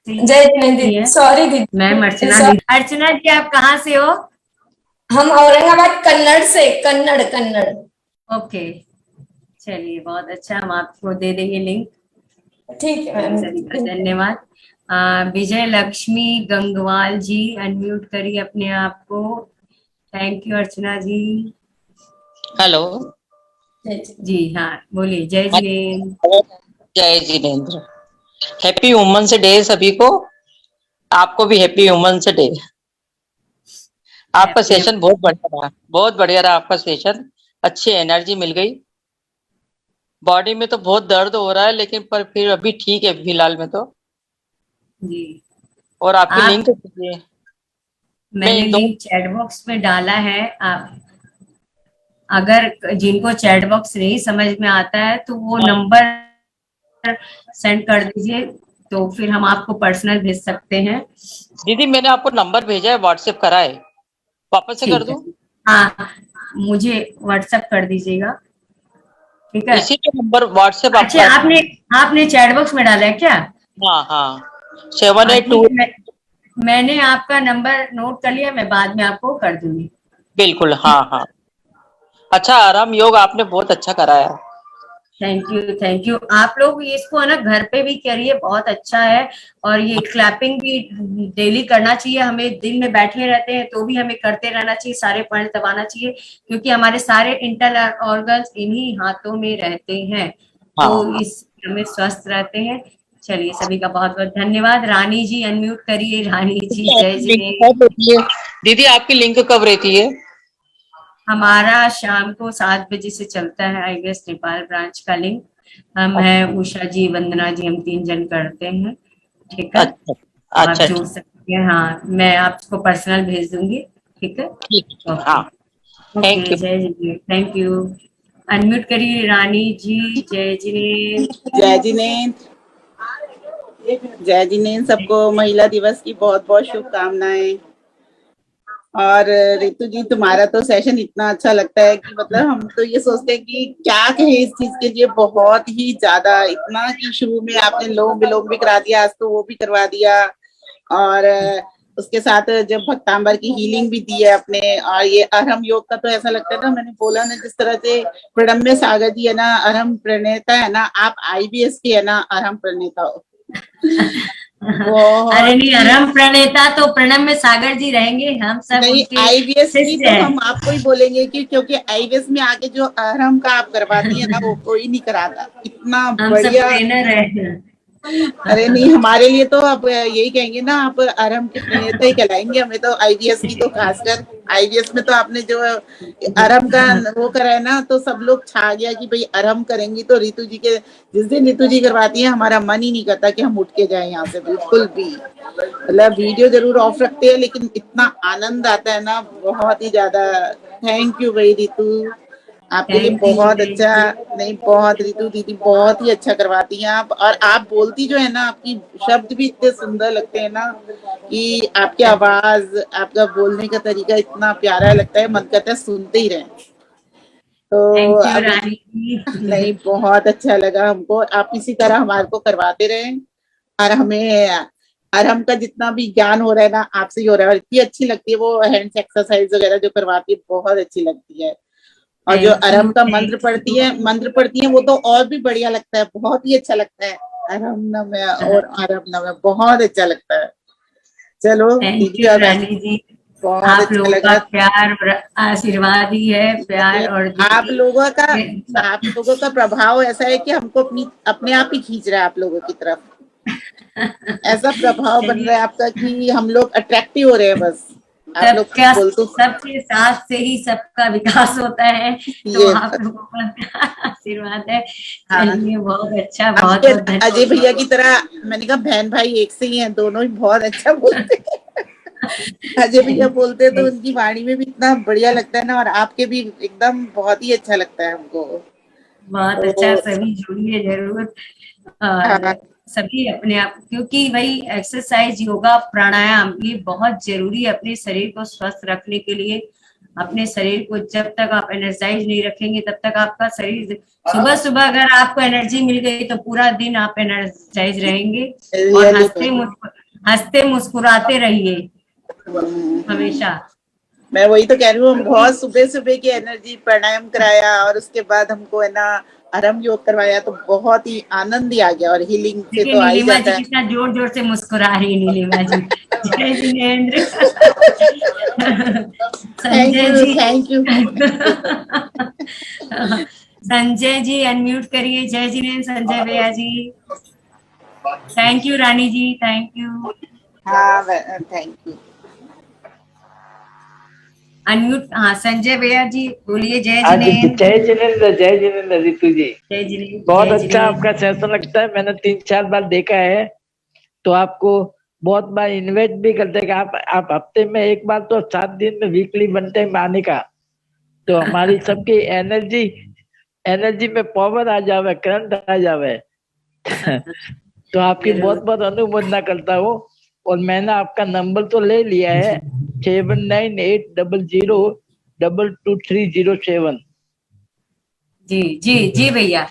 जय जिनेंद्र, सॉरी दीदी। मैम अर्चना Sorry। जी, अर्चना जी आप कहाँ से हो? हम औरंगाबाद, कन्नड़ से, कन्नड़ कन्नड़। ओके, चलिए बहुत अच्छा, हम आपको दे देंगे लिंक। ठीक है मैम। सभी का धन्यवाद। विजय लक्ष्मी गंगवाल जी अनम्यूट करिए अपने आप को। Thank you Archana ji. Hello ji हाँ बोलिए। जय जिनेंद्र। जय जिनेंद्र, हैप्पी वुमेन्स डे सभी को, आपको भी हैप्पी वुमेन्स डे। आपका सेशन बहुत बढ़िया रहा, बहुत बढ़िया रहा आपका सेशन, अच्छी एनर्जी मिल गई। बॉडी में तो बहुत दर्द हो रहा है, लेकिन पर फिर अभी ठीक है फिलहाल में तो। जी, और आपकी लिंक दीजिए। मैंने लिंक चैट बॉक्स में डाला है। आप अगर जिनको चैट बॉक्स नहीं समझ में आता है तो वो नंबर सेंड कर दीजिए, तो फिर हम आपको पर्सनल भेज सकते हैं। दीदी मैंने आपको नंबर भेजा है, व्हाट्सएप करा है, वापस से कर दूं? हाँ, मुझे व्हाट्सएप कर दीजिएगा, ठीक है? इसी का नंबर व्हाट्सएप अच्छा, आपने चैट बॉक्स में डाला है क्या? हाँ हाँ 782। मैंने आपका नंबर नोट कर लिया, मैं बाद में आपको कर दूंगी। बिल्कुल, हाँ हाँ। अच्छा, आराम योग आपने बहुत अच्छा कराया। Thank you, thank you. आप लोग इसको है ना घर पे भी करिए, बहुत अच्छा है। और ये क्लैपिंग भी डेली करना चाहिए हमें, दिन में बैठे रहते हैं तो भी हमें करते रहना चाहिए, सारे पॉइंट दबाना चाहिए, क्योंकि हमारे सारे इंटरनल ऑर्गन्स इन्हीं हाथों में रहते हैं। तो इस हमें स्वस्थ रहते हैं। चलिए, सभी का बहुत बहुत धन्यवाद। रानी जी अनम्यूट करिए। रानी जी जय जिनेंद्र। दीदी आपकी लिंक कब रहती है? हमारा शाम को 7 बजे से चलता है, आई गेस नेपाल ब्रांच का लिंक। हम है उषा जी, वंदना जी, हम 3 जन करते हैं, ठीक है? आप जुड़ सकते हैं। हाँ, मैं आपको पर्सनल भेज दूंगी, ठीक है? ओके, जय जिनेंद्र, थैंक यू। अनम्यूट करिए रानी जी। जय जिनेंद्र। जय जिनेंद्र, जय जिनेंद्र। सबको महिला दिवस की बहुत बहुत शुभकामनाएं। और रितु जी, तुम्हारा तो सेशन इतना अच्छा लगता है कि मतलब हम तो ये सोचते हैं कि क्या कहे इस चीज के लिए, बहुत ही ज्यादा, इतना कि शुरू में आपने लोम विलोम भी करा दिया, आज तो वो भी करवा दिया, और उसके साथ जब भक्तांबर की हीलिंग भी दी है अपने, और ये अरहम योग का तो ऐसा लगता है ना, मैंने बोला ना, जिस तरह से प्रणम्य सागर जी है ना अरहम प्रणेता है ना, आप IBS के है ना अरहम प्रणेता हो। अरे नहीं, अरहम प्रणेता तो प्रणम्य सागर जी रहेंगे, हम सब नहीं, IBS की तो हम आपको ही बोलेंगे कि क्योंकि IBS में आके जो अरहम का आप करवाती है ना, वो कोई नहीं कराता, इतना बढ़िया। अरे नहीं, हमारे लिए तो अब यही कहेंगे ना, आप अरहम के प्रणेता ही कहलाएंगे। हमें तो आईवीएस की तो खासकर, आईवीएस में तो आपने जो अरहम का वो करा है ना, तो सब लोग छा गया कि भाई अरहम करेंगी। तो रितु जी के जिस दिन रितु जी करवाती है, हमारा मन ही नहीं करता कि हम उठ के जाए यहाँ से, बिल्कुल भी। मतलब वीडियो जरूर ऑफ रखते हैं, लेकिन इतना आनंद आता है ना, बहुत ही ज्यादा। थैंक यू भाई रितु, आपके लिए बहुत अच्छा। नहीं, बहुत रितु दीदी बहुत ही अच्छा करवाती हैं आप। और आप बोलती जो है ना, आपकी शब्द भी इतने सुंदर लगते हैं ना, कि आपकी आवाज, आपका बोलने का तरीका इतना प्यारा लगता है, मन करता है सुनते ही रहें। तो थैंक यू अब रानी जी। नहीं, बहुत अच्छा लगा हमको। आप इसी तरह हमारे को करवाते रहें, और हमें अरहम का जितना भी ज्ञान हो रहा है ना, आपसे ही हो रहा है। और इतनी अच्छी लगती है वो हैंड्स एक्सरसाइज वगैरह जो करवाती है, बहुत अच्छी लगती है। और जो अरहम का मंत्र पढ़ती है वो तो और भी बढ़िया लगता है, बहुत ही अच्छा लगता है। अरहम नमः और अरहम नमः बहुत अच्छा लगता है। चलो थैंक दीदी, यू और रानी जी। बहुत आप अच्छा लोगों का लगा। प्यार और आशीर्वाद ही है, प्यार और जो आप भी लोगों का प्रभाव ऐसा है कि हमको अपने आप ही खींच रहा है आप लोगों की तरफ। ऐसा प्रभाव बन रहा है आपका कि हम लोग अट्रैक्टिव हो रहे हैं बस। आप लोग सबका बोलते सबके साथ से ही सबका विकास होता है, तो ये आप लोगों का आशीर्वाद है। हाँ, चलिए, बहुत अच्छा, बहुत आपके बहुत धन्यवाद। अजय भैया की तरह मैंने कहा, बहन भाई एक से ही हैं, दोनों ही बहुत अच्छा बोलते हैं। अजय भैया बोलते हैं तो उनकी वाणी में भी इतना बढ़िया लगता है ना, और आपके भी एकदम बहुत ही अच्छा लगता है हमको। बहुत अच्छा, सभी जुड़िए जरूर। और हाँ, सभी अपने आप, क्योंकि भाई एक्सरसाइज, योगा, प्राणायाम ये बहुत जरूरी है अपने शरीर को स्वस्थ रखने के लिए। अपने शरीर को जब तक आप एनर्जाइज नहीं रखेंगे, तब तक आपका शरीर, सुबह सुबह अगर आपको एनर्जी मिल गई तो पूरा दिन आप एनर्जाइज रहेंगे। और हंसते मुस्कुराते रहिए हमेशा। मैं वही तो कह रही हूँ, बहुत सुबह सुबह की एनर्जी, प्राणायाम कराया और उसके बाद हमको है ना अरहम योग करवाया, तो बहुत ही आनंद ही आ गया। और हीलिंग से देखिए तो आ ही नीलिमा जाता जी है। कितना जोर जोर से मुस्कुरा रही है, नीलिमा जी। जय Jinendra. Sanjay ji, thank you. Sanjay ji unmute करिए। जय जिनेन्द्र संजय भैया ji. Thank you Rani ji, thank you. हाँ, थैंक यू। अनम्यूट, हाँ संजय भैया जी बोलिए। जय आज जिनेन्द्र। जय जिनेन्द्र रितु जी। जय जिनेन्द्र। बहुत जय अच्छा जिनेन्द्र। आपका सेशन लगता है, मैंने 3-4 बार देखा है। तो आपको बहुत बार इन्वाइट भी करते हैं कि आप हफ्ते में एक बार तो 7 दिन में वीकली बनते हैं आने का। तो हमारी सबकी एनर्जी में पावर आ जावे, करंट आ जावे। तो आपकी बहुत बहुत अनुमोदना करता हूँ। और मैंने आपका नंबर तो ले लिया है, 7980222307। जी जी जी भैया।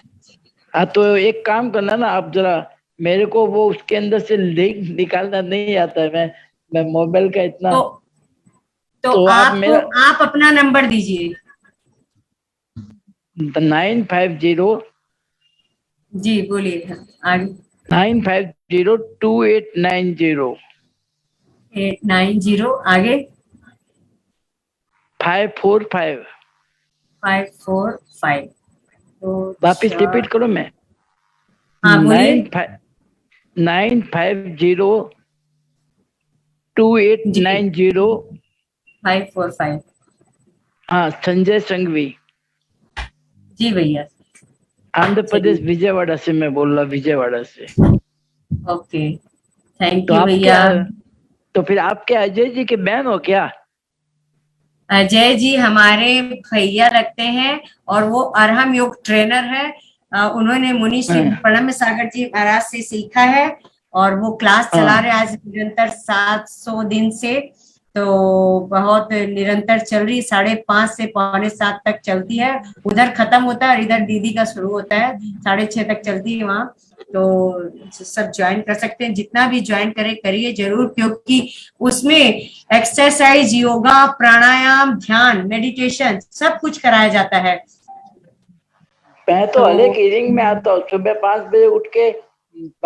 हाँ, तो एक काम करना ना आप जरा, मेरे को वो उसके अंदर से लिंक निकालना नहीं आता है। मैं मोबाइल का इतना तो आप मेरा आप अपना नंबर दीजिए। 950 जी बोलिए आगे। 9502890 890 आगे 545। 545। तो वापिस रिपीट करो मैं। हाँ बोलिए। 9502890 545। हाँ, संजय संघवी। जी भैया। आंध्र प्रदेश, विजयवाड़ा से मैं बोल रहा, विजयवाड़ा से। ओके, थैंक तो यू आप भैया। तो फिर आप क्या अजय जी के बहन हो क्या? अजय जी हमारे भैया लगते हैं, और वो अरहम योग ट्रेनर है। उन्होंने मुनि श्री प्रणम सागर जी महाराज से सीखा है, और वो क्लास चला रहे आज निरंतर 700 दिन से। तो बहुत निरंतर चल रही, 5:30 से 6:45 तक चलती है। उधर खत्म होता है और इधर दीदी का शुरू होता है, 6:30 तक चलती है वहाँ। तो सब ज्वाइन कर सकते हैं, जितना भी ज्वाइन करिए जरूर, क्योंकि उसमें एक्सरसाइज, योगा, प्राणायाम, ध्यान, मेडिटेशन सब कुछ कराया जाता है। मैं तो हर एक हीलिंग में आता हूँ, सुबह 5 बजे उठ के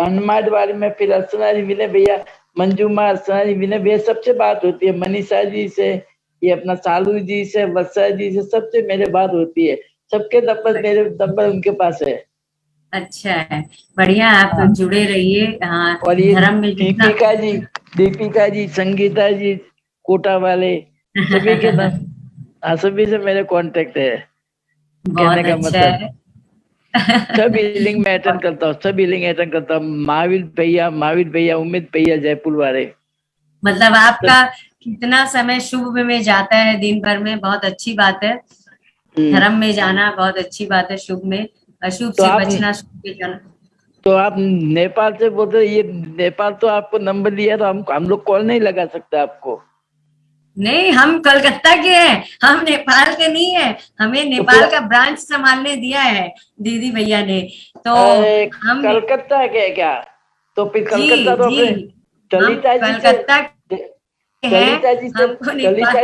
हनुमानवाड़ी में, फिर अर्चना जी, विनय भैया, मंजूमा, अर्चना जी, विनय भैया, सबसे बात होती है। मनीषा जी से, ये अपना सालू जी से, वर्षा जी से, सबसे मेरे बात होती है। सबके नंबर मेरे नंबर उनके पास है। अच्छा है, बढ़िया, आप जुड़े रहिए। हाँ, और ये धर्म में जितना दीपिका जी, संगीता जी, कोटा वाले, सभी के नाम, हाँ, सभी से मेरे कांटेक्ट है। बहुत कहने का अच्छा मतलब है। सब हीलिंग में अटेंड करता हूँ, सब हीलिंग अटेंड करता हूँ। महावीर भैया, उम्मीद भैया, जयपुर वाले। मतलब आपका कितना समय शुभ में जाता है दिन भर में, बहुत अच्छी बात है। धर्म में जाना बहुत अच्छी बात है, शुभ में, अशुभ तो से आप बचना, शुभ में जाना। तो आप नेपाल से बोलते, ये नेपाल तो आपको नंबर दिया, तो हम लोग कॉल नहीं लगा सकते आपको। नहीं, हम कलकत्ता के हैं, हम नेपाल के नहीं है। हमें नेपाल का ब्रांच संभालने दिया है दीदी भैया ने, तो हम कलकत्ता के क्या? तो फिर जी कलकत्ता तो जी अपने हम कलकत्ता के हैं, हमको नेपाल।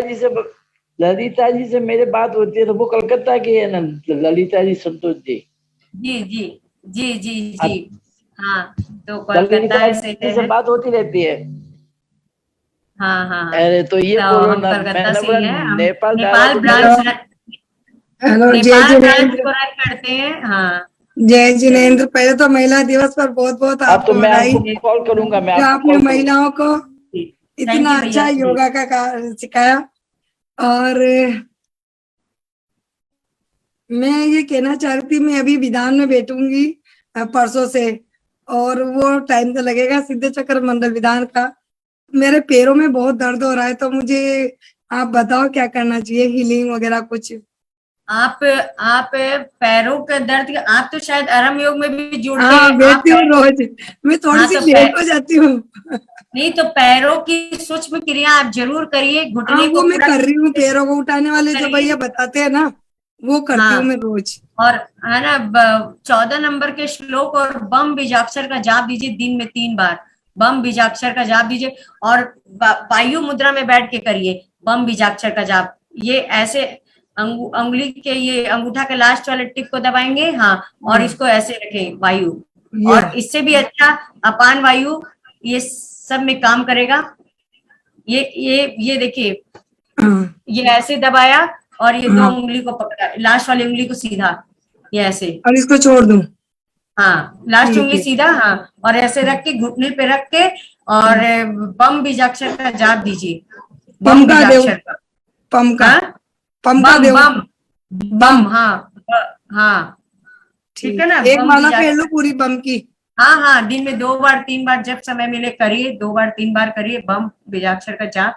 ललिता जी से मेरी बात होती है, तो वो कलकत्ता की है ना, ललिता जी, संतोष जी। जी जी जी जी जी हाँ, तो कोलकाता ललिता से जी से है। बात होती रहती है। हाँ हाँ हाँ, अरे तो ये तो बोलो हम ना, कलकत्ता मैंने से बोला ही हैं, हम नेपाल डाला नेपाल तो ब्रांच हेलो जय नेपाल ब्रांच जिनेन्द्र। को रन करते हैं। हाँ, जय जिनेन्द्र, पहले तो महिला दिवस पर बहुत बहुत अब तो आपको मैं बधाई आपको कॉल करूंगा, मैं जो आपको आपने कॉल करूंगा। महिलाओं को थैंक इतना यू अच्छा भैया जी। योगा का सिखाया। और मैं ये कहना चाह रही थी, मैं अभी विधान में बैठूंगी परसों से, और वो टाइम तो लगेगा सिद्ध चक्र मंडल विधान का। मेरे पैरों में बहुत दर्द हो रहा है, तो मुझे आप बताओ क्या करना चाहिए, हीलिंग वगैरह कुछ। आप पैरों के दर्द, आप तो शायद आराम योग में भी जुड़ते हाँ, हैं आप बैठती हूँ रोज, मैं थोड़ी हाँ, सी तो लेट हो जाती हूँ। नहीं, तो पैरों की सूक्ष्म क्रिया आप जरूर करिए, हाँ, घुटने वो को मैं पूरा कर रही हूँ, पैरों को उठाने वाले जो करिए। भैया बताते हैं ना, वो करती हूँ हाँ, मैं रोज। और है ना, 14 नंबर के श्लोक और बम बीजाक्षर का जाप दीजिए दिन में 3 बार। बम बीजाक्षर का जाप दीजिए, और वायु मुद्रा में बैठ के करिए बम बीजाक्षर का जाप। ये ऐसे अंगुली के, ये अंगूठा के लास्ट वाले टिप को दबाएंगे, हाँ, और इसको ऐसे रखें वायु, ये और इससे भी अच्छा अपान वायु ये सब में काम करेगा। ये देखिए, ये ऐसे दबाया, और ये 2 उंगली को पकड़ा, लास्ट वाली उंगली को सीधा, ये ऐसे, और इसको छोड़ दूं। हाँ, लास्ट ठीक उंगली है। सीधा, हाँ, और ऐसे रख के घुटने पे रख के, और बम बीजाक्षर का जाप दीजिए। पम बम का देव, बीजाक्षर का, पम का, हाँ, पम का बम देव, बम बम, हाँ हाँ, ठीक है ना, एक बम माला फेर लो बीजाक्षर। पूरी बम की। हाँ हाँ, दिन में 2 बार 3 बार जब समय मिले करिए, 2 बार 3 बार करिए बम बीजाक्षर का जाप,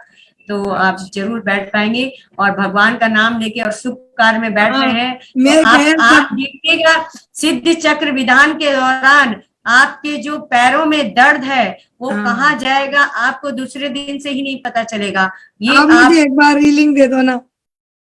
तो आप जरूर बैठ पाएंगे। और भगवान का नाम लेके और शुभ कार्य में बैठ रहे हैं, मेरे तो खैर आप देखिएगा, सिद्ध चक्र विधान के दौरान आपके जो पैरों में दर्द है वो कहाँ जाएगा, आपको दूसरे दिन से ही नहीं पता चलेगा। ये आप मुझे एक बार रीलिंग दे दो ना।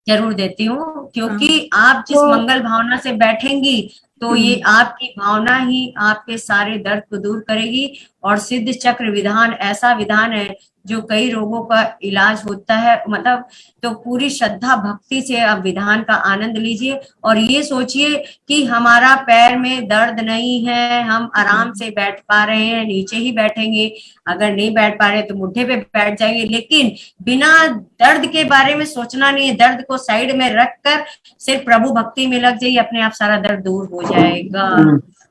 जरूर देती हूँ, क्योंकि आप जिस मंगल भावना से बैठेंगी, तो ये आपकी भावना ही आपके सारे दर्द को दूर करेगी। और सिद्ध चक्र विधान ऐसा विधान है जो कई रोगों का इलाज होता है, मतलब, तो पूरी श्रद्धा भक्ति से आप विधान का आनंद लीजिए, और ये सोचिए कि हमारा पैर में दर्द नहीं है, हम आराम से बैठ पा रहे हैं, नीचे ही बैठेंगे, अगर नहीं बैठ पा रहे तो मुट्ठे पे बैठ जाएंगे, लेकिन बिना दर्द के बारे में सोचना नहीं है, दर्द को साइड में रखकर सिर्फ प्रभु भक्ति में लग जाइए, अपने आप सारा दर्द दूर हो जाएगा।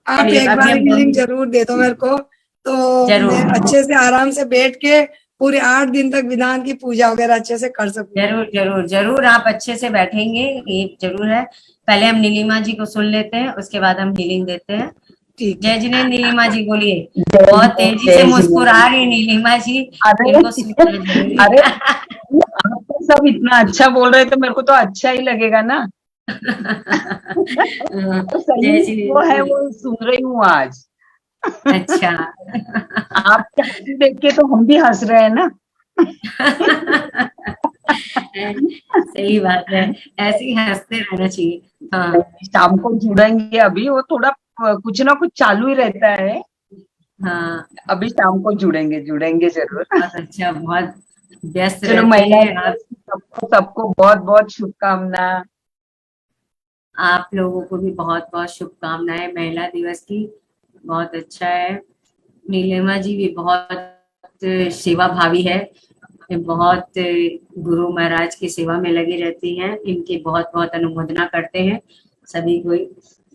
आप एक बार रीलिंग जरूर दे दो मेरे को, तो मैं अच्छे से आराम से बैठ के पूरे 8 दिन तक विधान की पूजा वगैरह अच्छे से कर सकूं। जरूर जरूर जरूर, आप अच्छे से बैठेंगे, ये जरूर है। पहले हम नीलिमा जी को सुन लेते हैं, उसके बाद हम हीलिंग देते हैं। जय जिनेन्द्र, नीलिमा जी बोलिए, बहुत तेजी से मुस्कुरा रही नीलिमा जी, इनको सुनना जरूरी है। अरे आप तो सब इतना अच्छा बोल रहे, तो मेरे को तो अच्छा ही लगेगा ना। तो सही वो है, वो सुन रही हूँ आज। अच्छा, आपके हंसी देख के तो हम भी हंस रहे हैं ना। सही बात है, ऐसे ही हंसते रहना चाहिए। हाँ, शाम को जुड़ेंगे, अभी वो थोड़ा कुछ ना कुछ चालू ही रहता है। हाँ, अभी शाम को जुड़ेंगे जरूर। बहुत अच्छा, बहुत व्यस्त चलो, रहते हैं आप। सबको बहुत बहुत शुभकामनाएं। आप लोगों को भी बहुत बहुत शुभकामनाएं महिला दिवस की, बहुत अच्छा है। नीलिमा जी भी बहुत सेवा भावी है, बहुत गुरु महाराज की सेवा में लगी रहती हैं, इनकी बहुत बहुत अनुमोदना करते हैं सभी कोई।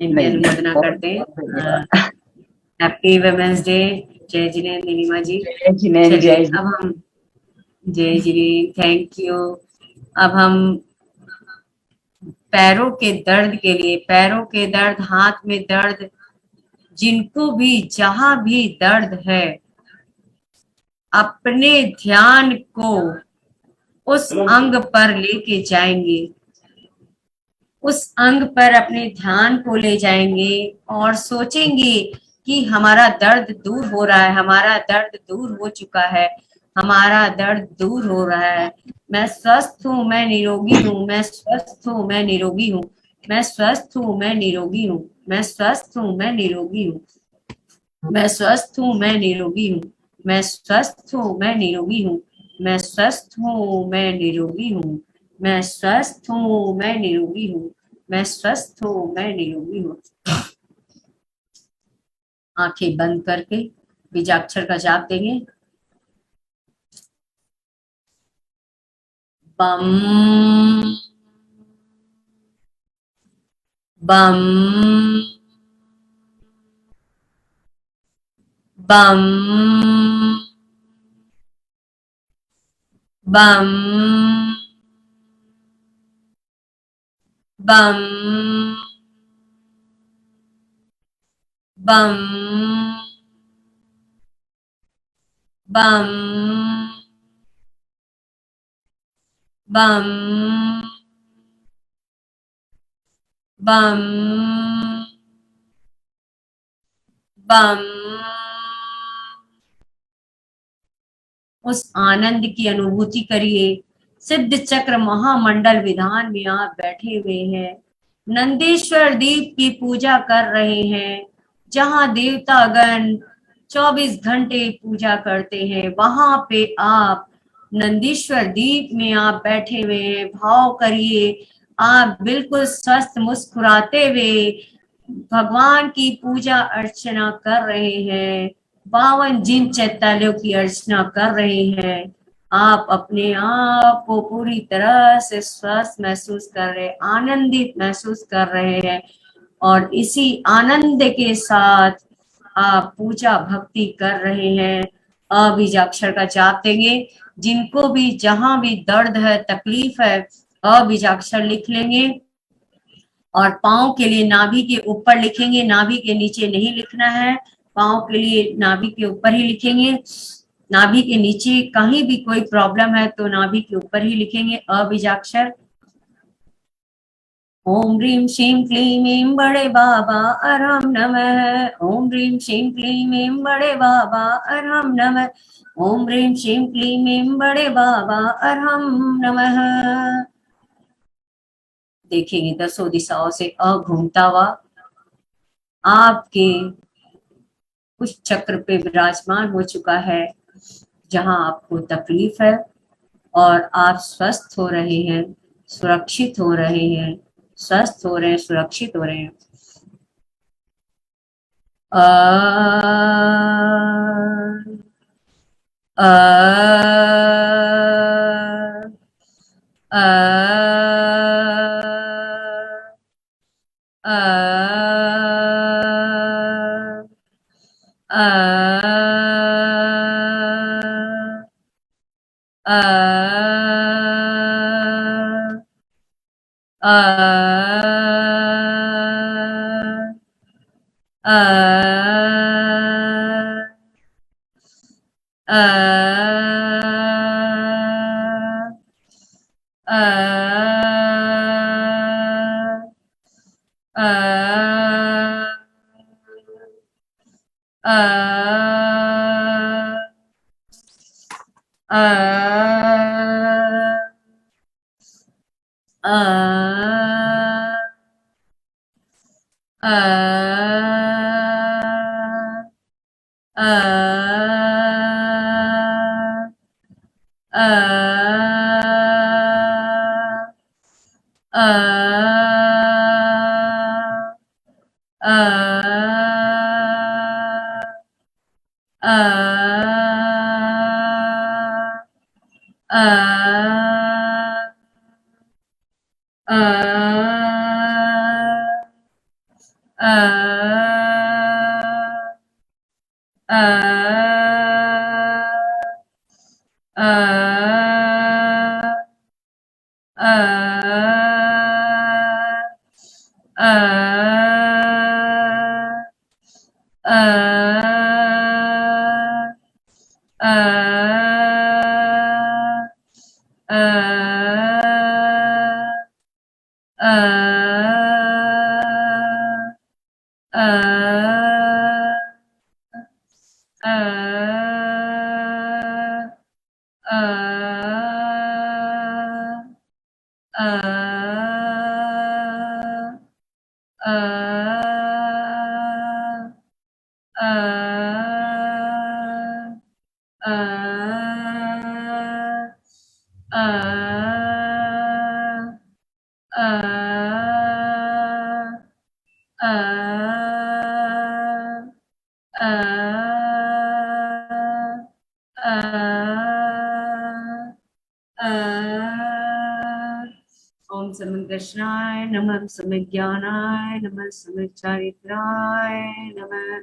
इनकी अनुमोदना करते हैं। Happy women's day. जय जिनेंद्र नीलिमा जी। जय जिनेंद्र, चलिए जय अब हम, जय जिनेंद्र, थैंक यू। अब हम पैरों के दर्द के लिए, पैरों के दर्द, हाथ में दर्द, जिनको भी जहां भी दर्द है, अपने ध्यान को उस अंग पर लेके जाएंगे, उस अंग पर अपने ध्यान को ले जाएंगे और सोचेंगे कि हमारा दर्द दूर हो रहा है, हमारा दर्द दूर हो चुका है, हमारा दर्द दूर हो रहा है। मैं स्वस्थ हूँ, मैं निरोगी हूँ, मैं स्वस्थ हूँ, मैं निरोगी हूँ, मैं स्वस्थ हूँ, मैं निरोगी हूँ, मैं स्वस्थ हूँ, मैं निरोगी हूँ, मैं स्वस्थ हूँ, मैं निरोगी हूँ, मैं स्वस्थ हूँ, मैं निरोगी हूँ, मैं स्वस्थ हूँ, मैं निरोगी हूँ, मैं स्वस्थ हूँ, मैं निरोगी हूँ, मैं स्वस्थ हूँ, मैं निरोगी हूँ। आंखें बंद करके बीजाक्षर का जाप देंगे। बम बम बम बम बम बम बम बम बम बम। उस आनंद की अनुभूति करिए। सिद्ध चक्र महामंडल विधान में आप बैठे हुए हैं, नंदीश्वर दीप की पूजा कर रहे हैं। जहां देवतागण 24 घंटे पूजा करते हैं, वहां पे आप नंदीश्वर दीप में आप बैठे हुए हैं। भाव करिए, आप बिल्कुल स्वस्थ मुस्कुराते हुए भगवान की पूजा अर्चना कर रहे हैं, 52 जिन चैतालियों की अर्चना कर रहे हैं। आप अपने आप को पूरी तरह से स्वस्थ महसूस कर रहे हैं, आनंदित महसूस कर रहे हैं, और इसी आनंद के साथ आप पूजा भक्ति कर रहे हैं। अबीजाक्षर का जाप देंगे। जिनको भी जहां भी दर्द है, तकलीफ है, अबीजाक्षर लिख लेंगे और पाँव के लिए नाभि के ऊपर लिखेंगे, नाभि के नीचे नहीं लिखना है। पाँव के लिए नाभि के ऊपर ही लिखेंगे। नाभि के नीचे कहीं भी कोई प्रॉब्लम है तो नाभि के ऊपर ही लिखेंगे अबीजाक्षर। ओम ह्रीम श्रीम क्लीम ऐं बड़े बाबा अरहम नमः। ओम ह्रीम श्रीम क्लीम ऐं बड़े बाबा अरहम नमः। ओम ह्रीम श्रीम क्लीम ऐं बड़े बाबा अरहम नमः। देखेंगे 10 दिशाओं से घूमता हुआ आपके उस चक्र पे विराजमान हो चुका है जहां आपको तकलीफ है, और आप स्वस्थ हो रहे हैं, सुरक्षित हो रहे हैं, स्वस्थ हो रहे हैं, सुरक्षित हो रहे हैं। अ अ अ अ अ ओम समन कृष्णाय नमः, समन ज्ञानाय नमः, समन चारित्राय नमः।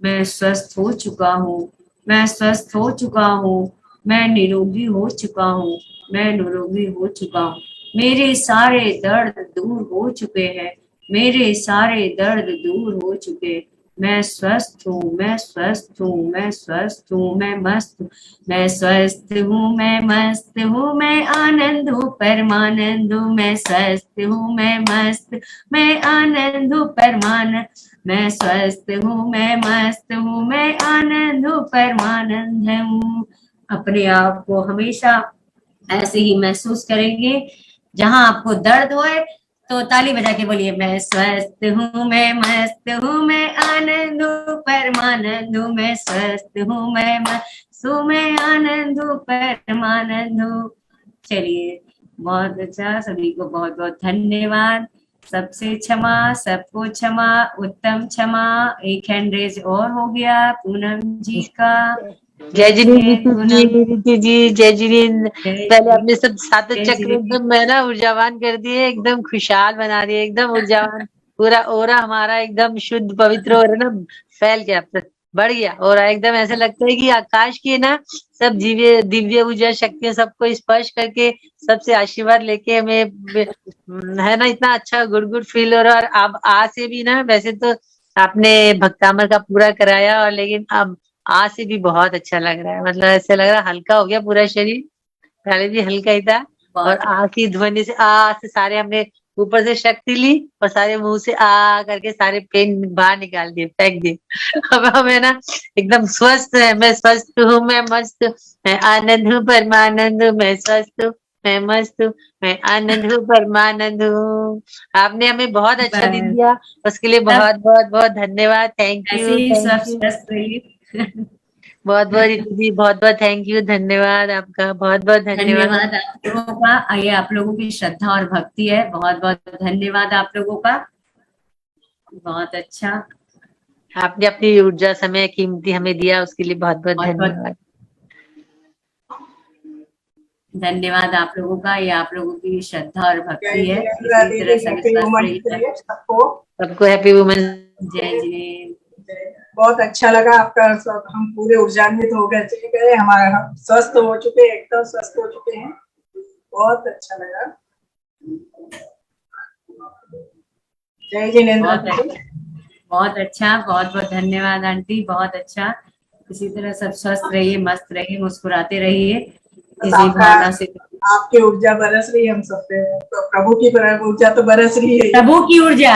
मैं स्वस्थ हो चुका हूँ, मैं स्वस्थ हो चुका हूँ, मैं निरोगी हो चुका हूँ, मैं निरोगी हो चुका हूँ। मेरे सारे दर्द दूर हो चुके हैं, मेरे सारे दर्द दूर हो चुके। मैं स्वस्थ हूँ, मैं स्वस्थ हूँ, मैं स्वस्थ हूँ, मैं मस्त हूँ, मैं स्वस्थ हूँ, मैं मस्त हूँ, मैं आनंद हूँ, परमानंद हूँ, मैं स्वस्थ हूँ, मैं मस्त, मैं आनंद हूँ, परमानंद, मैं स्वस्थ हूँ, मैं मस्त हूँ, मैं आनंद हूँ, परमानंद हूँ। अपने आप को हमेशा ऐसे ही महसूस करेंगे। जहां आपको दर्द होए तो ताली बजा के बोलिए, मैं स्वस्थ हूँ, मैं मस्त हूँ, मैं आनंद हूँ, परमानंद हूँ, मैं स्वस्थ हूँ, मैं मस्त हूँ, मैं आनंद हूँ, परमानंद हूँ। चलिए, बहुत अच्छा, सभी को बहुत बहुत धन्यवाद। सबसे क्षमा, सबको क्षमा, उत्तम क्षमा। एक हैंड रेज और हो गया पूनम जी का। जय जिनेन्द्र पूनम ऋतु जी, जय जिनेन्द्र। जय पहले अपने सब सात जय चक्र श्री एकदम मैं ना ऊर्जावान कर दिए, एकदम खुशहाल बना दिए, एकदम ऊर्जावान। पूरा ओरा हमारा एकदम शुद्ध पवित्र और ना फैल गया, बढ़ गया। और एकदम ऐसे लगता है कि आकाश की ना सब दिव्य दिव्य ऊर्जा शक्तियां सबको स्पर्श करके सबसे आशीर्वाद लेके हमें है ना, इतना अच्छा गुड गुड फील हो रहा है। और अब आज से भी ना, वैसे तो आपने भक्तामर का पूरा कराया, और लेकिन अब आज से भी बहुत अच्छा लग रहा है। मतलब ऐसे लग रहा है हल्का हो गया पूरा शरीर, पहले भी हल्का ही था। और आ की ध्वनि से, आ से सारे हमने ऊपर से शक्ति ली और सारे मुंह से आ करके सारे पेन बाहर निकाल दिए, फेंक दिए। अब हमें ना एकदम स्वस्थ है। मैं स्वस्थ हूँ, मैं मस्त हूँ, मैं आनंद हूँ, परमानंद हूँ, मैं स्वस्थ हूँ, मैं मस्त हूँ, मैं आनंद हूँ, परमानंद हूँ। आपने हमें बहुत अच्छा दिन दिया, उसके लिए बहुत बहुत बहुत धन्यवाद। थैंक ऐसे यू, ही थैंक यू। स्वस्थ रहिए। बहुत बहुत ऋतु जी, बहुत बहुत थैंक यू, धन्यवाद आपका, बहुत बहुत धन्यवाद। धन्यवाद आप लोगों का। ये आप लोगों की श्रद्धा और भक्ति है। बहुत बहुत धन्यवाद आप लोगों का। बहुत अच्छा, आपने अपनी ऊर्जा समय कीमती हमें दिया, उसके लिए बहुत बहुत बहुत बहुत धन्यवाद। धन्यवाद आप लोगों का। ये आप लोगों की श्रद्धा और भक्ति है। जिनेन्द्र इसी दीदी, तरह सब हैप्पी स्वस्थ वुमेन्स रहिए। डे सबको। सबको हैप्पी वुमेन। जय जिनेन्द्र। बहुत अच्छा लगा आपका सब, हम पूरे ऊर्जान्वित हो गए, हमारे हम स्वस्थ हो चुके हैं, एकदम स्वस्थ हो चुके हैं। बहुत अच्छा लगा। जय जिनेन्द्र दीदी। बहुत अच्छा, बहुत बहुत धन्यवाद आंटी, बहुत अच्छा। इसी तरह सब स्वस्थ रहिए, मस्त रहिए, मुस्कुराते रहिए, इसी भावना से। आपकी ऊर्जा बरस रही है हम सब पे, तो प्रभु की ऊर्जा तो बरस रही है। प्रभु की ऊर्जा,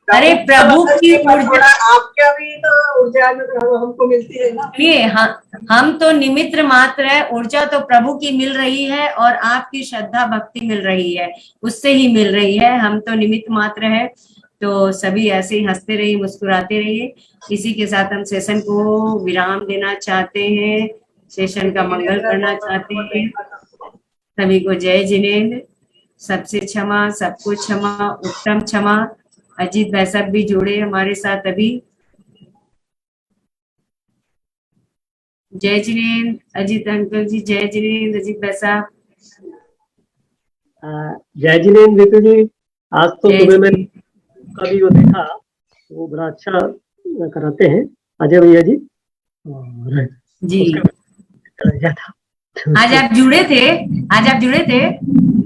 अरे प्रभु की ऊर्जा, आपका भी तो ऊर्जा हमको मिलती है ना। ये हम तो निमित्त मात्र है, ऊर्जा तो प्रभु की मिल रही है और आपकी श्रद्धा भक्ति मिल रही है, उससे ही मिल रही है। हम तो निमित्त मात्र है। तो सभी ऐसे ही हंसते रहिए, मुस्कुराते रहिए। इसी के साथ हम सेशन को विराम देना चाहते हैं, सेशन का मंगल करना चाहते हैं। सभी को जय जिनेन्द्र। सबसे क्षमा, सबको क्षमा, उत्तम क्षमा। अजीत बैसक भी जुड़े हमारे साथ अभी। जय जिनेन्द्र अजीत अंकल जी, जय जिनेन्द्र अजीत बैसक। जय जिनेन्द्र ऋतु जी। आज तो सुबह में कभी वो देखा वो बड़ा अच्छा कराते हैं अजय भैया जी। और जी गया था आज आप जुड़े थे, आज आप जुड़े थे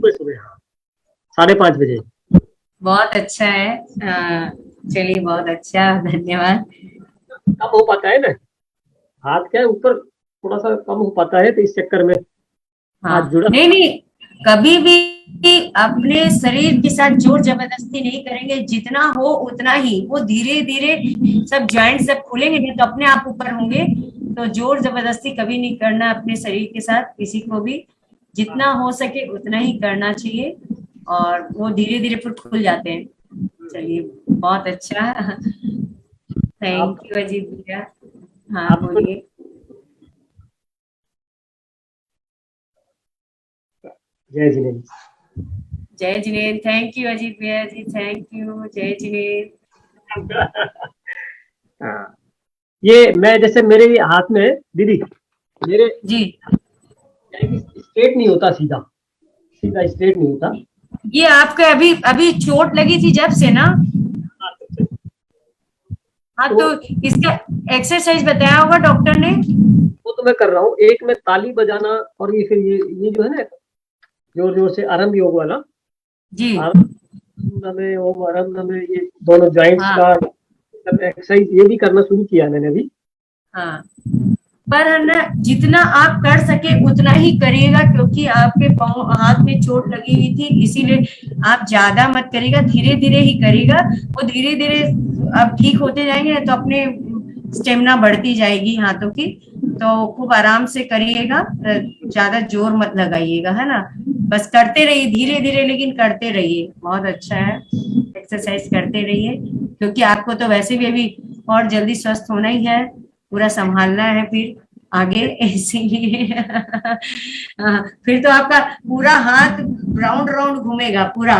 सुबह 5:30 बजे। बहुत अच्छा है। चलिए बहुत अच्छा, धन्यवाद। कम हो पाता है ना, हाथ क्या है ऊपर थोड़ा सा कम हो पाता है, तो इस चक्कर में हाँ आज जुड़ा। नहीं नहीं, कभी भी अपने शरीर के साथ जोर जबरदस्ती नहीं करेंगे, जितना हो उतना ही। वो धीरे धीरे सब जॉइंट सब खुलेंगे नहीं तो अपने आप ऊपर होंगे। तो जोर जबरदस्ती कभी नहीं करना अपने शरीर के साथ, किसी को भी जितना हो सके उतना ही करना चाहिए, और वो धीरे धीरे फिर खुल जाते हैं। चलिए बहुत अच्छा, थैंक यू अजीत भैया। हाँ बोलिए। जय जिनेंद्र। जय जिनेंद्र, थैंक यू अजीत भैया जी, थैंक यू। जय जिनेंद्र। हाँ, ये मैं जैसे मेरे हाथ में दीदी, मेरे जी स्ट्रेट नहीं होता, सीधा सीधा स्ट्रेट नहीं होता। ये आपके अभी अभी चोट लगी थी जब से ना? हाँ तो इसका एक्सरसाइज बताया होगा डॉक्टर ने? वो तो मैं कर रहा हूँ, एक में ताली बजाना, और ये फिर ये जो है ना जोर जोर से आरंभ योग वाला जी, नमे ओम आरंभ नमे, ये दोनों जॉइंट्स हाँ। का एक्सरसाइज ये भी करना शुरू किया मैंने अभी। हाँ पर है ना, जितना आप कर सके उतना ही करिएगा, क्योंकि आपके पाँव हाथ में चोट लगी हुई थी, इसीलिए आप ज्यादा मत करिएगा, धीरे धीरे ही करिएगा। वो धीरे धीरे आप ठीक होते जाएंगे तो अपने स्टेमिना बढ़ती जाएगी हाथों की। तो खूब आराम से करिएगा, ज्यादा जोर मत लगाइएगा, है ना। बस करते रहिए धीरे धीरे, लेकिन करते रहिए। बहुत अच्छा है, एक्सरसाइज करते रहिए, क्योंकि आपको तो वैसे भी अभी और जल्दी स्वस्थ होना ही है, पूरा संभालना है फिर आगे, इसीलिए फिर तो आपका पूरा हाथ राउंड राउंड घूमेगा पूरा।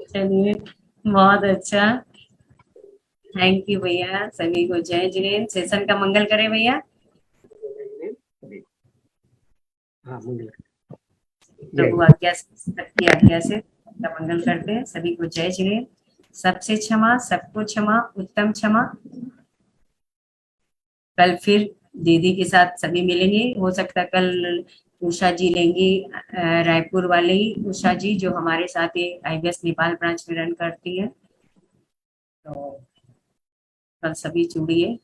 चलिए बहुत अच्छा, थैंक यू भैया। सभी को जय जिनेंद्र। सेशन का मंगल करे भैया। हाँ मंगल। प्रभु आज्ञा सबकी आज्ञा से सबका मंगल करते हैं। सभी को जय जिनेंद्र। सबसे क्षमा, सबको क्षमा, उत्तम क्षमा। कल फिर दीदी के साथ सभी मिलेंगे। हो सकता है कल उषा जी लेंगी, रायपुर वाले ही उषा जी, जो हमारे साथ ये IBS नेपाल ब्रांच में रन करती है। तो कल सभी जुड़िए।